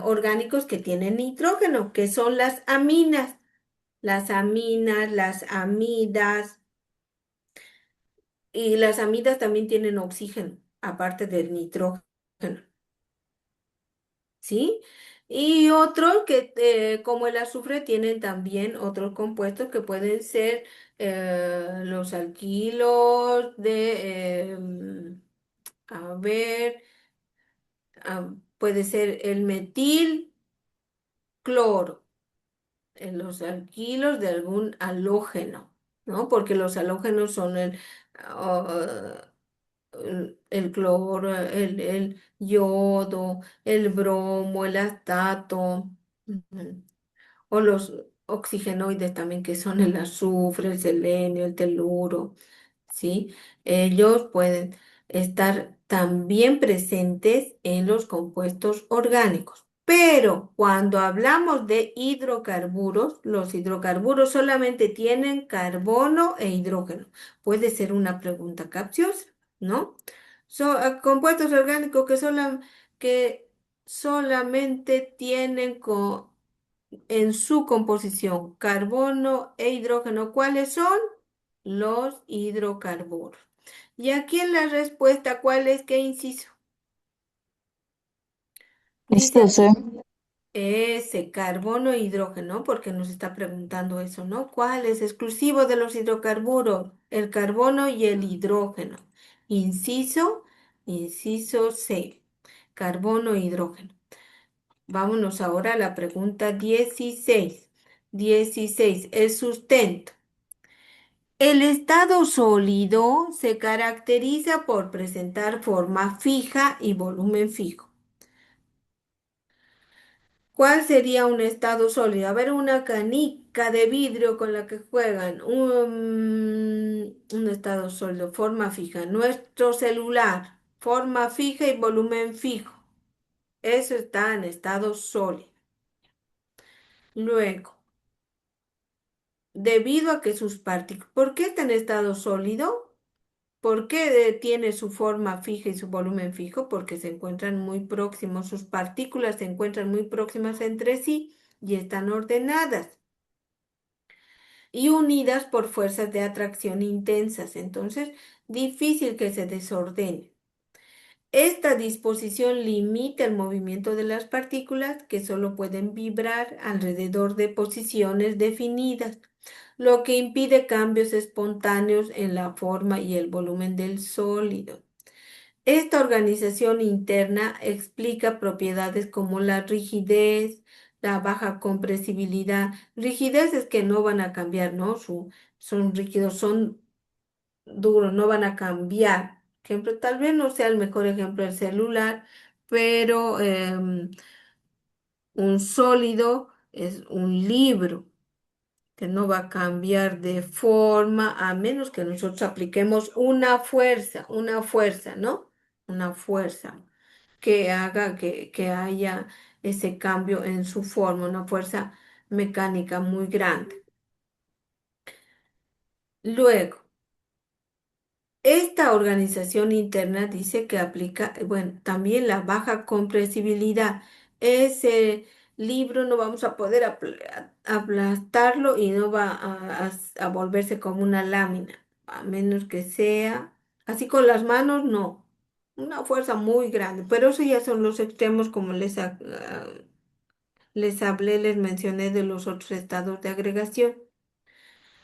[SPEAKER 1] orgánicos que tienen nitrógeno, que son las amidas, y las amidas también tienen oxígeno, aparte del nitrógeno, ¿sí? Y otros que, como el azufre, tienen también otros compuestos que pueden ser los alquilos a ver, puede ser el metil cloro, los alquilos de algún halógeno, ¿no? Porque los halógenos son ah, el cloro, el yodo, el bromo, el astato, ujú, o los oxigenoides también, que son el azufre, el selenio, el teluro. ¿Sí? Ellos pueden estar también presentes en los compuestos orgánicos. Pero cuando hablamos de hidrocarburos, los hidrocarburos solamente tienen carbono e hidrógeno. Puede ser una pregunta capciosa, ¿no? Compuestos orgánicos que solamente tienen en su composición carbono e hidrógeno. ¿Cuáles son? Los hidrocarburos. Y aquí en la respuesta, ¿cuál es? ¿Qué inciso? Dice
[SPEAKER 4] Inciso C.
[SPEAKER 1] aquí, ese carbono e hidrógeno, porque nos está preguntando eso, ¿no? ¿Cuál es exclusivo de los hidrocarburos? El carbono y el hidrógeno. Inciso, inciso C, carbono e hidrógeno. Vámonos ahora a la pregunta 16. 16, el sustento. El estado sólido se caracteriza por presentar forma fija y volumen fijo. ¿Cuál sería un estado sólido? A ver, una canica de vidrio con la que juegan. Un estado sólido, forma fija. Nuestro celular, forma fija y volumen fijo. Eso está en estado sólido. Luego, debido a que sus partículas... ¿Por qué está en estado sólido? ¿Por qué tiene su forma fija y su volumen fijo? Porque se encuentran muy próximos, sus partículas se encuentran muy próximas entre sí y están ordenadas y unidas por fuerzas de atracción intensas, entonces difícil que se desordene. Esta disposición limita el movimiento de las partículas que solo pueden vibrar alrededor de posiciones definidas, lo que impide cambios espontáneos en la forma y el volumen del sólido. Esta organización interna explica propiedades como la rigidez, la baja compresibilidad. Rigidez es que no van a cambiar, ¿no? Son rígidos, son duros, no van a cambiar. Ejemplo, tal vez no sea el mejor ejemplo el celular, pero un sólido es un libro que no va a cambiar de forma a menos que nosotros apliquemos una fuerza, ¿no? Una fuerza que haga que haya ese cambio en su forma, una fuerza mecánica muy grande. Luego, esta organización interna dice que aplica, bueno, también la baja compresibilidad. Ese libro no vamos a poder aplastarlo y no va a volverse como una lámina, a menos que sea así con las manos, no. Una fuerza muy grande, pero eso ya son los extremos como les hablé, les mencioné de los otros estados de agregación.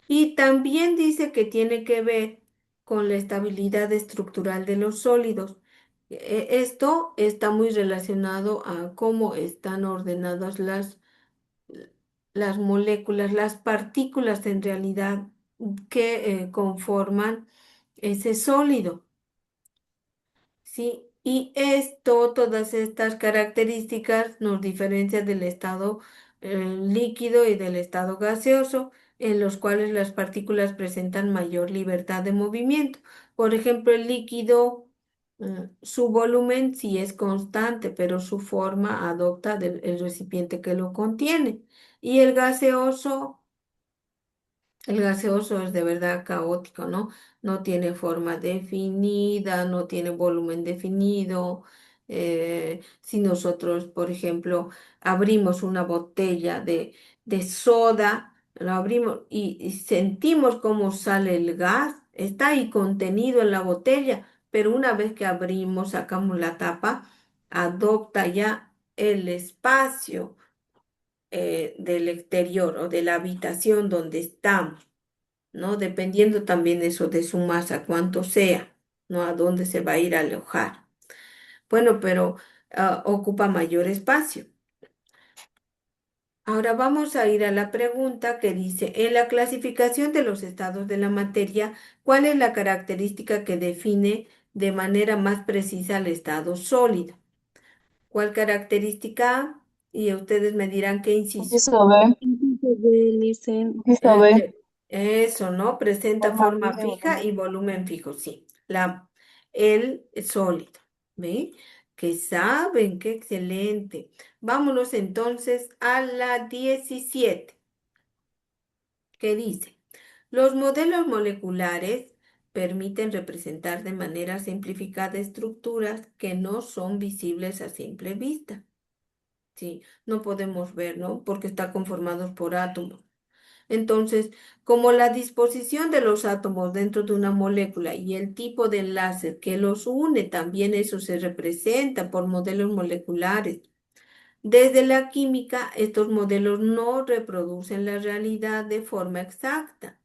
[SPEAKER 1] Y también dice que tiene que ver con la estabilidad estructural de los sólidos. Esto está muy relacionado a cómo están ordenadas las moléculas, las partículas en realidad que conforman ese sólido. ¿Sí? Y todas estas características nos diferencian del estado líquido y del estado gaseoso, en los cuales las partículas presentan mayor libertad de movimiento. Por ejemplo, el líquido, su volumen sí es constante, pero su forma adopta el recipiente que lo contiene. Y el gaseoso es de verdad caótico, ¿no? No tiene forma definida, no tiene volumen definido, Si nosotros, por ejemplo, abrimos una botella de soda, lo abrimos y sentimos cómo sale el gas, está ahí contenido en la botella, pero una vez que abrimos, sacamos la tapa, adopta ya el espacio del exterior o de la habitación donde estamos, ¿no? Dependiendo también eso de su masa, cuánto sea, ¿no? A dónde se va a ir a alojar. Bueno, pero ocupa mayor espacio. Ahora vamos a ir a la pregunta que dice, en la clasificación de los estados de la materia, ¿cuál es la característica que define de manera más precisa el estado sólido? ¿Cuál característica? Y ustedes me dirán qué inciso.
[SPEAKER 4] Inciso B,
[SPEAKER 3] Inciso B, dice.
[SPEAKER 4] inciso B,
[SPEAKER 1] Eso, ¿no? Presenta
[SPEAKER 4] forma
[SPEAKER 1] forma
[SPEAKER 4] fija y
[SPEAKER 1] fija
[SPEAKER 4] volumen.
[SPEAKER 1] y volumen fijo, sí. El sólido, ¿ve? Que saben, qué excelente. Vámonos entonces a la 17, que dice, los modelos moleculares permiten representar de manera simplificada estructuras que no son visibles a simple vista. Sí, no podemos ver, ¿no? Porque están conformados por átomos. Entonces, como la disposición de los átomos dentro de una molécula y el tipo de enlace que los une, también eso se representa por modelos moleculares. Desde la química, estos modelos no reproducen la realidad de forma exacta,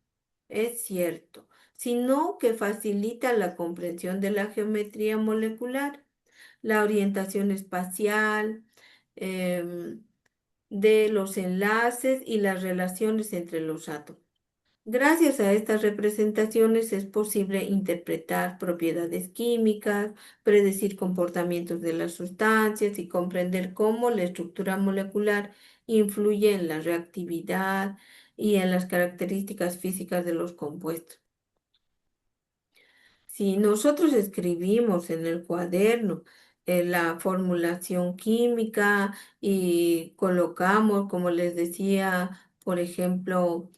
[SPEAKER 1] es cierto, sino que facilitan la comprensión de la geometría molecular, la orientación espacial, em, de los enlaces y las relaciones entre los átomos. Gracias a estas representaciones es posible interpretar propiedades químicas, predecir comportamientos de las sustancias y comprender cómo la estructura molecular influye en la reactividad y en las características físicas de los compuestos. Si nosotros escribimos en el cuaderno la formulación química y colocamos, como les decía, por ejemplo,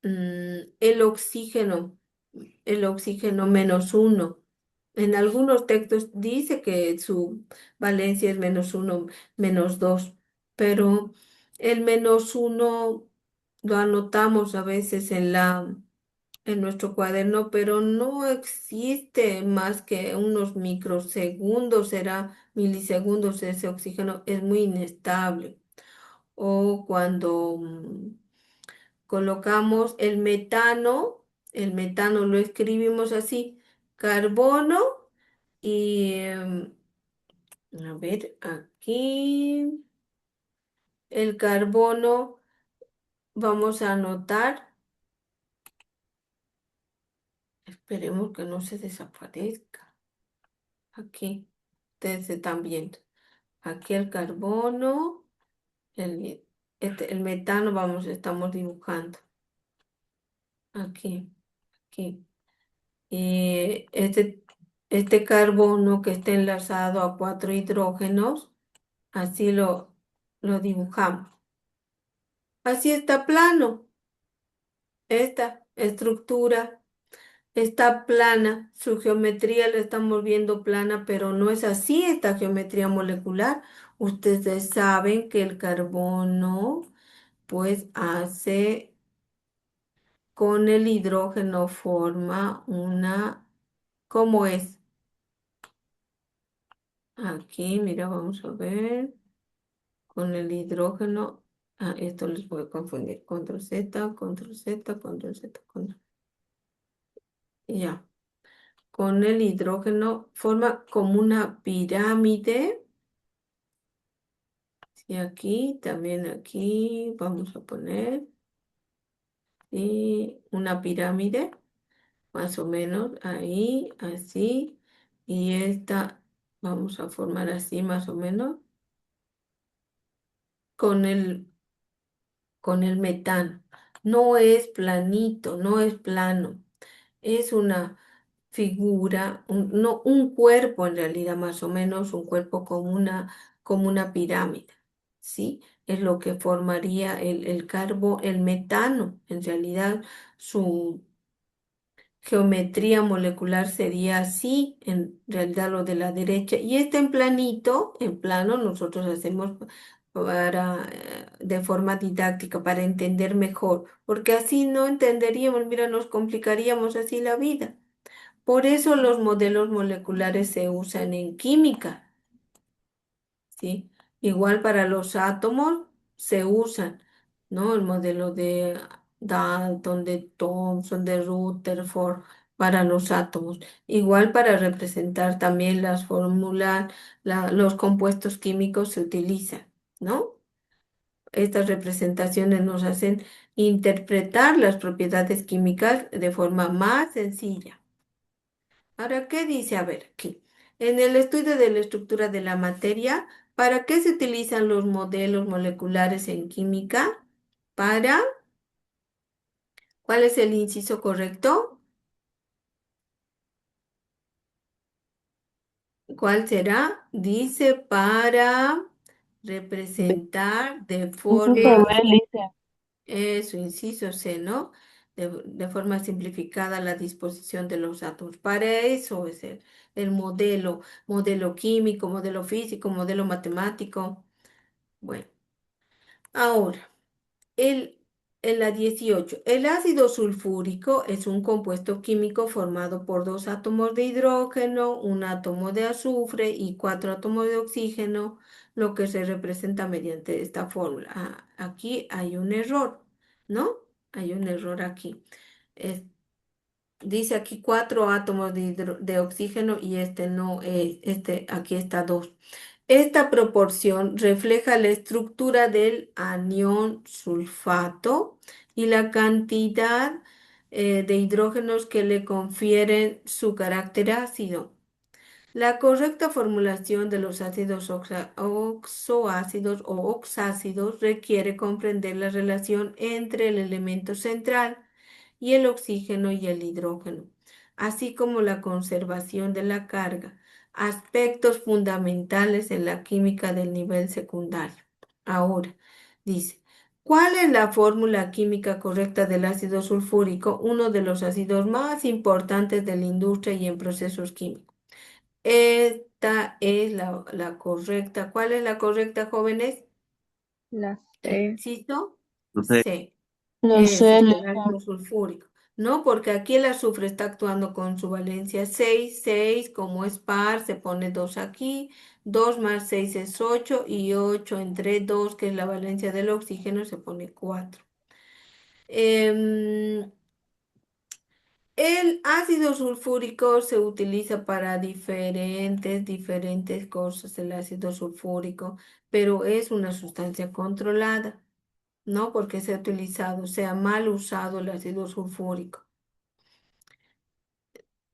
[SPEAKER 1] el oxígeno, -1. En algunos textos dice que su valencia es -1, -2, pero el -1 lo anotamos a veces en nuestro cuaderno, pero no existe más que unos microsegundos, será milisegundos, ese oxígeno es muy inestable. O cuando colocamos el metano lo escribimos así, carbono y, a ver, aquí el carbono, vamos a anotar, esperemos que no se desaparezca, aquí, ustedes están viendo, aquí el carbono, el, el metano, vamos, estamos dibujando, aquí, aquí. Este carbono que está enlazado a 4 hidrógenos, así lo dibujamos. Así está plano. Esta estructura está plana. Su geometría la estamos viendo plana, pero no es así esta geometría molecular. Ustedes saben que el carbono, pues, hace con el hidrógeno forma una, ¿cómo es? Aquí, mira, vamos a ver. Con el hidrógeno. Esto les voy a confundir. Control Z, control Z, control Z, control. Ya. Con el hidrógeno forma como una pirámide. Y aquí, también aquí, vamos a poner una pirámide, más o menos, ahí, así. Y esta vamos a formar así, más o menos, con el metano. No es planito, no es plano. Es una figura, no, un cuerpo en realidad, más o menos, un cuerpo como una pirámide, ¿sí? Es lo que formaría el metano. En realidad, su geometría molecular sería así, en realidad lo de la derecha. Y este en planito, en plano, nosotros hacemos de forma didáctica para entender mejor, porque así no entenderíamos, mira, nos complicaríamos así la vida. Por eso los modelos moleculares se usan en química, ¿sí? Igual para los átomos se usan, ¿no? El modelo de Dalton, de Thomson, de Rutherford para los átomos. Igual para representar también las fórmulas, los compuestos químicos se utilizan, ¿no? Estas representaciones nos hacen interpretar las propiedades químicas de forma más sencilla. Ahora, ¿qué dice? A ver, aquí. En el estudio de la estructura de la materia, ¿para qué se utilizan los modelos moleculares en química? Para, ¿cuál es el inciso correcto? ¿Cuál será? Dice para
[SPEAKER 2] B.
[SPEAKER 1] representar de
[SPEAKER 2] Inciso
[SPEAKER 1] forma,
[SPEAKER 2] B dice.
[SPEAKER 1] eso, inciso C, ¿no? De forma simplificada la disposición de los átomos. Para eso es el modelo, modelo químico, modelo físico, modelo matemático. Bueno, ahora, el, en la 18, el ácido sulfúrico es un compuesto químico formado por dos átomos de hidrógeno, un átomo de azufre y cuatro átomos de oxígeno, lo que se representa mediante esta fórmula. Ah, aquí hay un error, ¿no? Hay un error aquí. Es- dice aquí cuatro átomos de oxígeno y este no es, este aquí está dos. Esta proporción refleja la estructura del anión sulfato y la cantidad de hidrógenos que le confieren su carácter ácido. La correcta formulación de los ácidos oxoácidos o oxácidos requiere comprender la relación entre el elemento central y el oxígeno y el hidrógeno, así como la conservación de la carga, aspectos fundamentales en la química del nivel secundario. Ahora, dice, ¿cuál es la fórmula química correcta del ácido sulfúrico, uno de los ácidos más importantes de la industria y en procesos químicos? Esta es la correcta. ¿Cuál es la correcta, jóvenes?
[SPEAKER 2] La
[SPEAKER 1] El
[SPEAKER 2] C.
[SPEAKER 1] inciso
[SPEAKER 5] No sé.
[SPEAKER 1] C.
[SPEAKER 4] Lo
[SPEAKER 1] Ese
[SPEAKER 4] sé,
[SPEAKER 1] es
[SPEAKER 4] le-
[SPEAKER 1] el ácido sulfúrico. No, porque aquí el azufre está actuando con su valencia 6 6 como es par, se pone 2 aquí, 2 más 6 es 8 y 8 entre 2 que es la valencia del oxígeno, se pone 4. El ácido sulfúrico se utiliza para diferentes cosas, el ácido sulfúrico, pero es una sustancia controlada, ¿no? Porque se ha utilizado, se ha mal usado el ácido sulfúrico.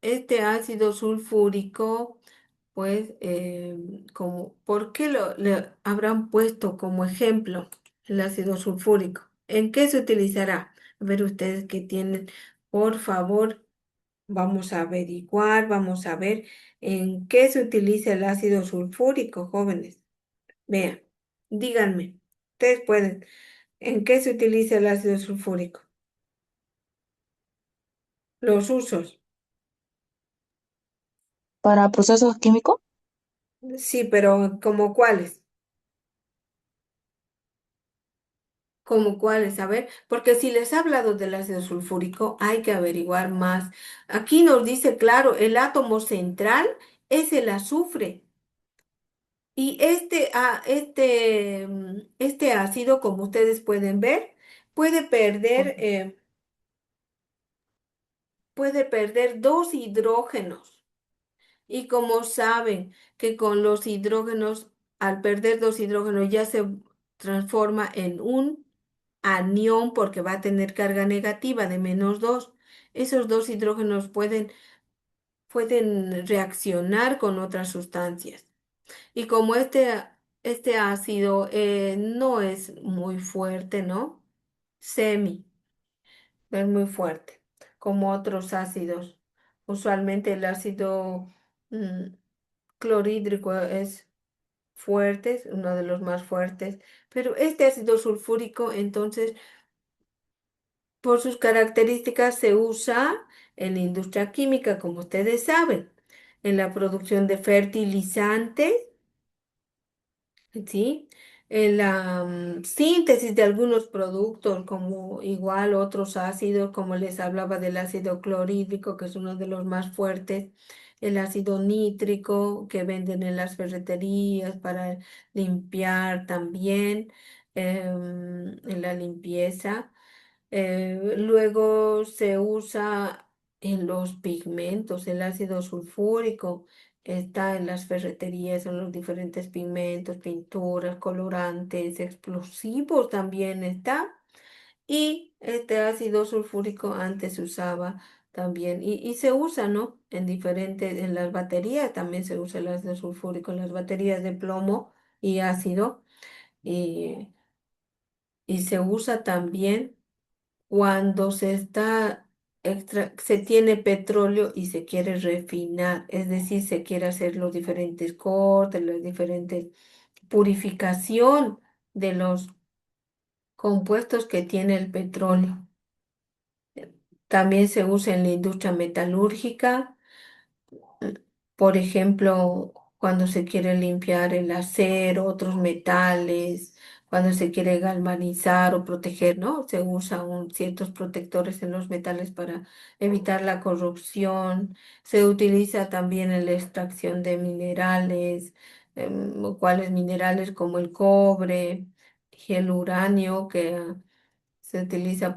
[SPEAKER 1] Este ácido sulfúrico, pues, como, ¿por qué le habrán puesto como ejemplo el ácido sulfúrico? ¿En qué se utilizará? A ver, ustedes que tienen, por favor. Vamos a averiguar, vamos a ver en qué se utiliza el ácido sulfúrico, jóvenes. Vean, díganme, ustedes pueden, ¿en qué se utiliza el ácido sulfúrico? Los usos.
[SPEAKER 4] para procesos químicos,
[SPEAKER 1] Sí, pero ¿como cuáles? ¿Como cuáles? A ver, porque si les he hablado del ácido sulfúrico, hay que averiguar más. Aquí nos dice, claro, el átomo central es el azufre. Y este ácido, como ustedes pueden ver, puede perder, eh, puede perder dos hidrógenos. Y como saben que con los hidrógenos, al perder dos hidrógenos, ya se transforma en un anión porque va a tener carga negativa de -2. Esos dos hidrógenos pueden reaccionar con otras sustancias. Y como este ácido no es muy fuerte, ¿no? Semi, no es muy fuerte, como otros ácidos. Usualmente el ácido mm, clorhídrico es fuerte, es uno de los más fuertes, pero este ácido sulfúrico entonces por sus características se usa en la industria química, como ustedes saben, en la producción de fertilizantes, ¿sí? En la síntesis de algunos productos, como igual otros ácidos, como les hablaba del ácido clorhídrico, que es uno de los más fuertes, el ácido nítrico que venden en las ferreterías para limpiar también, en la limpieza. Luego se usa en los pigmentos, el ácido sulfúrico está en las ferreterías, en los diferentes pigmentos, pinturas, colorantes, explosivos también está. Y este ácido sulfúrico antes se usaba también y se usa, ¿no? En diferentes, en las baterías también se usa el ácido sulfúrico, en las baterías de plomo y ácido. Y, y se usa también cuando se tiene petróleo y se quiere refinar, es decir, se quiere hacer los diferentes cortes, las diferentes purificación de los compuestos que tiene el petróleo. También se usa en la industria metalúrgica. Por ejemplo, cuando se quiere limpiar el acero, otros metales, cuando se quiere galvanizar o proteger, ¿no? Se usa ciertos protectores en los metales para evitar la corrupción. Se utiliza también en la extracción de minerales, cuáles minerales como el cobre y el uranio que se utiliza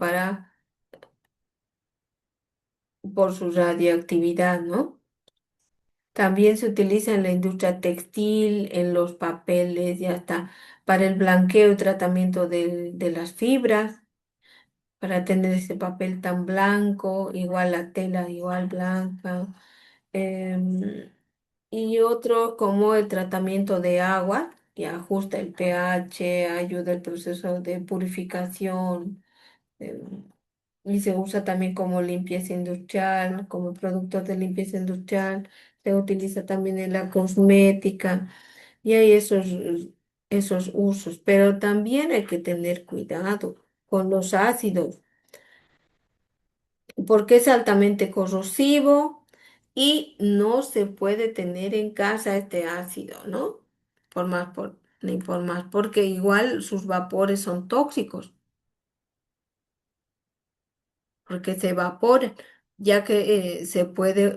[SPEAKER 1] por su radioactividad, ¿no? También se utiliza en la industria textil, en los papeles y hasta para el blanqueo y tratamiento de las fibras, para tener ese papel tan blanco, igual la tela igual blanca. em, y otro como el tratamiento de agua, que ajusta el pH, ayuda el proceso de purificación. em, y se usa también como limpieza industrial, como productos de limpieza industrial, se utiliza también en la cosmética y hay esos usos, pero también hay que tener cuidado con los ácidos, porque es altamente corrosivo y no se puede tener en casa este ácido, ¿no? Ni por más, porque igual sus vapores son tóxicos, porque se evaporan, ya que se puede,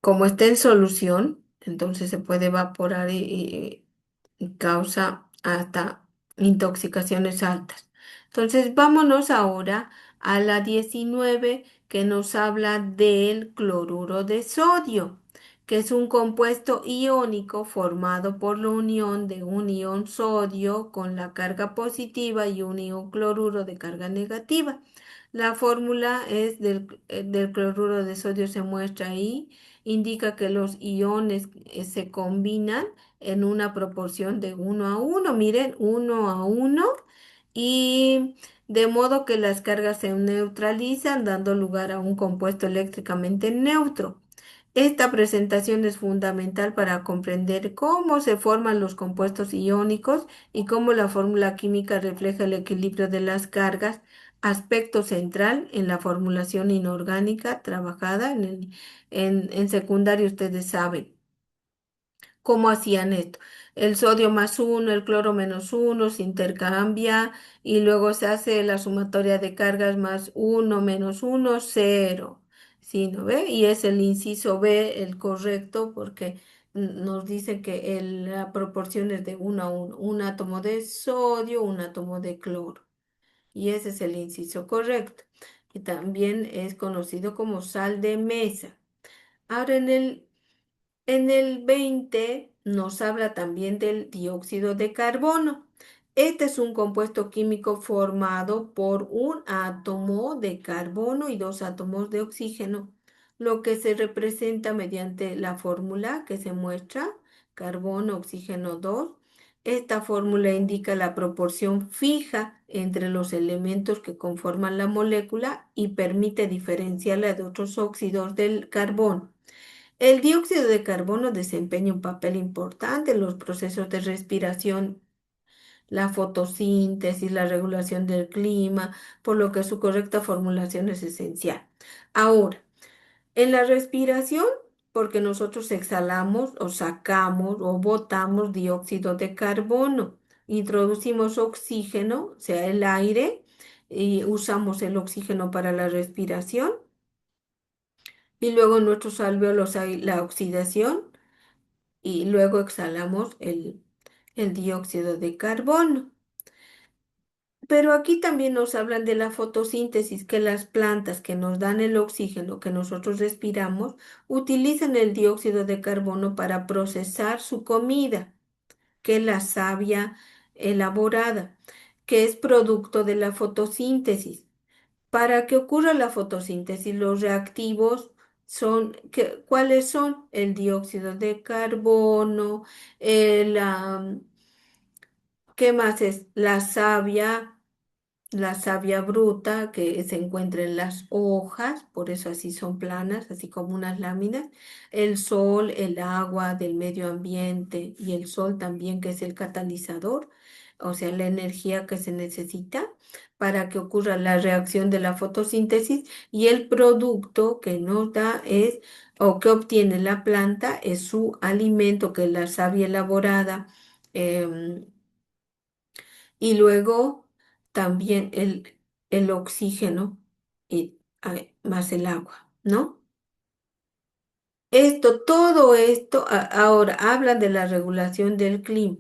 [SPEAKER 1] como está en solución, entonces se puede evaporar y causa hasta intoxicaciones altas. Entonces, vámonos ahora a la 19 que nos habla del cloruro de sodio, que es un compuesto iónico formado por la unión de un ion sodio con la carga positiva y un ion cloruro de carga negativa. La fórmula es del cloruro de sodio se muestra ahí, indica que los iones se combinan en una proporción de 1 a 1, miren, 1 a 1, y de modo que las cargas se neutralizan, dando lugar a un compuesto eléctricamente neutro. Esta presentación es fundamental para comprender cómo se forman los compuestos iónicos y cómo la fórmula química refleja el equilibrio de las cargas, aspecto central en la formulación inorgánica trabajada en secundaria, ustedes saben. ¿Cómo hacían esto? El sodio más uno, el cloro menos uno, se intercambia y luego se hace la sumatoria de cargas más uno menos uno, cero. ¿Sí, no ve? Y es el inciso B el correcto porque nos dice que la proporción es de 1 a 1. Un átomo de sodio, un átomo de cloro. Y ese es el inciso correcto. Y también es conocido como sal de mesa. Ahora en el 20 nos habla también del dióxido de carbono. Este es un compuesto químico formado por un átomo de carbono y dos átomos de oxígeno, lo que se representa mediante la fórmula que se muestra, carbono, oxígeno 2. Esta fórmula indica la proporción fija entre los elementos que conforman la molécula y permite diferenciarla de otros óxidos del carbono. El dióxido de carbono desempeña un papel importante en los procesos de respiración, la fotosíntesis, la regulación del clima, por lo que su correcta formulación es esencial. Ahora, en la respiración, porque nosotros exhalamos o sacamos o botamos dióxido de carbono, introducimos oxígeno, o sea, el aire, y usamos el oxígeno para la respiración, y luego en nuestros alvéolos hay la oxidación, y luego exhalamos el dióxido de carbono. Pero aquí también nos hablan de la fotosíntesis, que las plantas que nos dan el oxígeno que nosotros respiramos utilizan el dióxido de carbono para procesar su comida, que es la savia elaborada, que es producto de la fotosíntesis. Para que ocurra la fotosíntesis, los reactivos son, ¿cuáles son? El dióxido de carbono, el, ¿qué más es? La savia bruta que se encuentra en las hojas, por eso así son planas, así como unas láminas, el sol, el agua del medio ambiente y el sol también, que es el catalizador, o sea, la energía que se necesita para que ocurra la reacción de la fotosíntesis, y el producto que nos da es, o que obtiene la planta, es su alimento, que es la savia elaborada. em, y luego también el oxígeno y más el agua, ¿no? Todo esto, ahora hablan de la regulación del clima.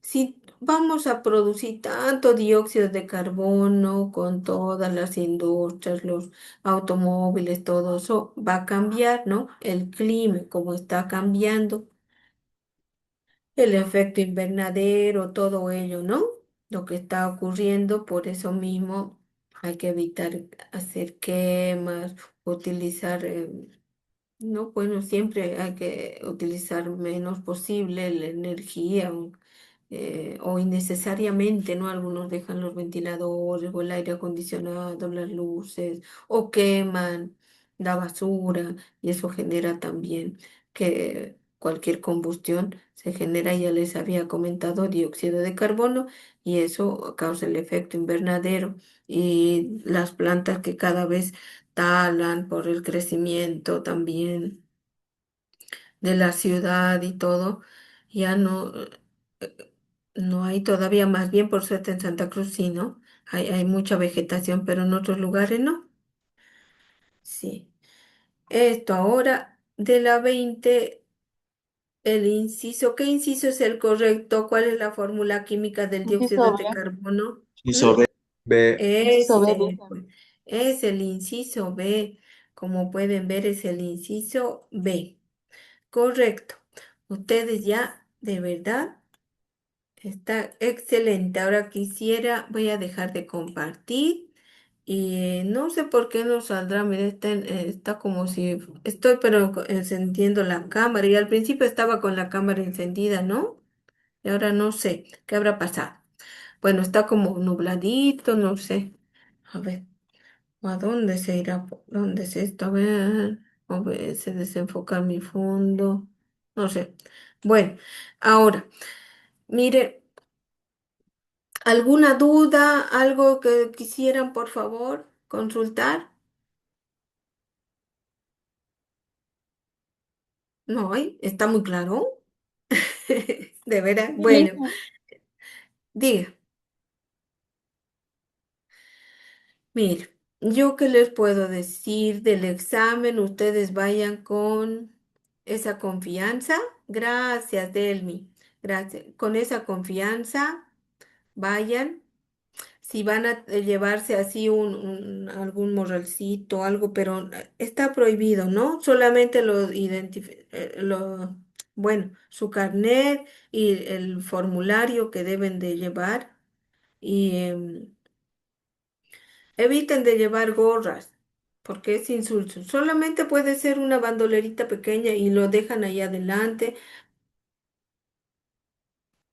[SPEAKER 1] Si vamos a producir tanto dióxido de carbono con todas las industrias, los automóviles, todo eso va a cambiar, ¿no? El clima, como está cambiando. El efecto invernadero, todo ello, ¿no? Lo que está ocurriendo, por eso mismo hay que evitar hacer quemas, utilizar, no, bueno, siempre hay que utilizar menos posible la energía o innecesariamente, ¿no? Algunos dejan los ventiladores o el aire acondicionado, las luces, o queman la basura, y eso genera también que cualquier combustión se genera, ya les había comentado, dióxido de carbono, y eso causa el efecto invernadero, y las plantas que cada vez talan por el crecimiento también de la ciudad y todo, ya no hay todavía, más bien por suerte en Santa Cruz sí, ¿no? Hay mucha vegetación, pero en otros lugares no. Sí. Esto ahora de la 20, el inciso. ¿Qué inciso es el correcto? ¿Cuál es la fórmula química del dióxido
[SPEAKER 4] Inciso B.
[SPEAKER 1] de carbono? ¿Mm?
[SPEAKER 5] Inciso B. B.
[SPEAKER 4] Inciso B
[SPEAKER 1] Ese,
[SPEAKER 4] dice.
[SPEAKER 1] pues, es el inciso B. Como pueden ver, es el inciso B. Correcto. Ustedes ya, de verdad, está excelente. Ahora voy a dejar de compartir, y no sé por qué no saldrá. Mira, está como si estoy, pero encendiendo la cámara, y al principio estaba con la cámara encendida, ¿no? Y ahora no sé qué habrá pasado. Bueno, está como nubladito, no sé. A ver, ¿a dónde se irá? ¿Dónde es esto? A ver, se desenfoca mi fondo. No sé. Bueno, ahora, mire. ¿Alguna duda? ¿Algo que quisieran, por favor, consultar? No hay, está muy claro. De veras.
[SPEAKER 4] Sí,
[SPEAKER 1] Bueno,
[SPEAKER 4] mismo.
[SPEAKER 1] diga, mire, yo qué les puedo decir del examen. Ustedes vayan con esa confianza. Gracias, Delmi. Gracias. Con esa confianza, vayan. Si van a llevarse así algún morralcito, algo, pero está prohibido, ¿no? Solamente bueno, su carnet y el formulario que deben de llevar, y eviten de llevar gorras, porque es insulso. Solamente puede ser una bandolerita pequeña y lo dejan ahí adelante,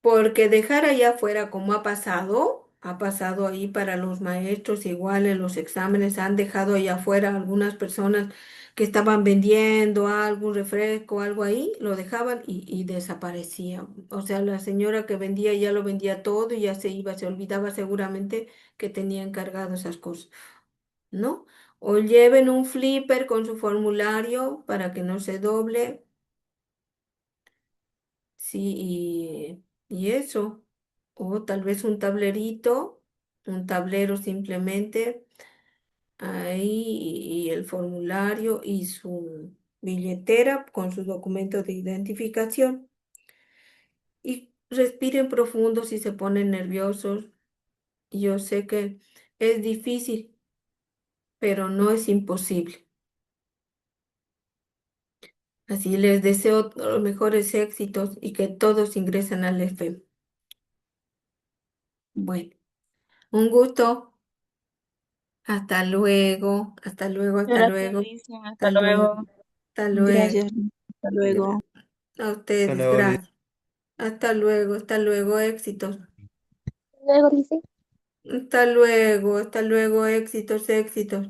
[SPEAKER 1] porque dejar allá afuera, como ha pasado, ha pasado ahí para los maestros, igual en los exámenes han dejado ahí afuera algunas personas que estaban vendiendo algún refresco, algo ahí, lo dejaban y desaparecía. O sea, la señora que vendía ya lo vendía todo y ya se iba, se olvidaba seguramente que tenía encargado esas cosas, ¿no? O lleven un flipper con su formulario para que no se doble, sí, y eso. O tal vez un tablerito, un tablero simplemente ahí y el formulario y su billetera con su documento de identificación. Y respiren profundo si se ponen nerviosos. Yo sé que es difícil, pero no es imposible. Así les deseo los mejores éxitos y que todos ingresen al FM. Bueno, un gusto. Hasta luego, hasta luego, hasta
[SPEAKER 2] Gracias,
[SPEAKER 1] luego,
[SPEAKER 2] Licen.
[SPEAKER 1] hasta
[SPEAKER 2] Hasta
[SPEAKER 1] luego,
[SPEAKER 2] luego.
[SPEAKER 1] hasta luego.
[SPEAKER 6] Gracias, hasta
[SPEAKER 1] Gra-
[SPEAKER 6] luego.
[SPEAKER 1] A
[SPEAKER 8] Hasta
[SPEAKER 1] ustedes,
[SPEAKER 8] luego, Liz.
[SPEAKER 1] gracias. Hasta luego, éxitos.
[SPEAKER 2] Luego, Licen.
[SPEAKER 1] Hasta luego, éxitos, éxitos.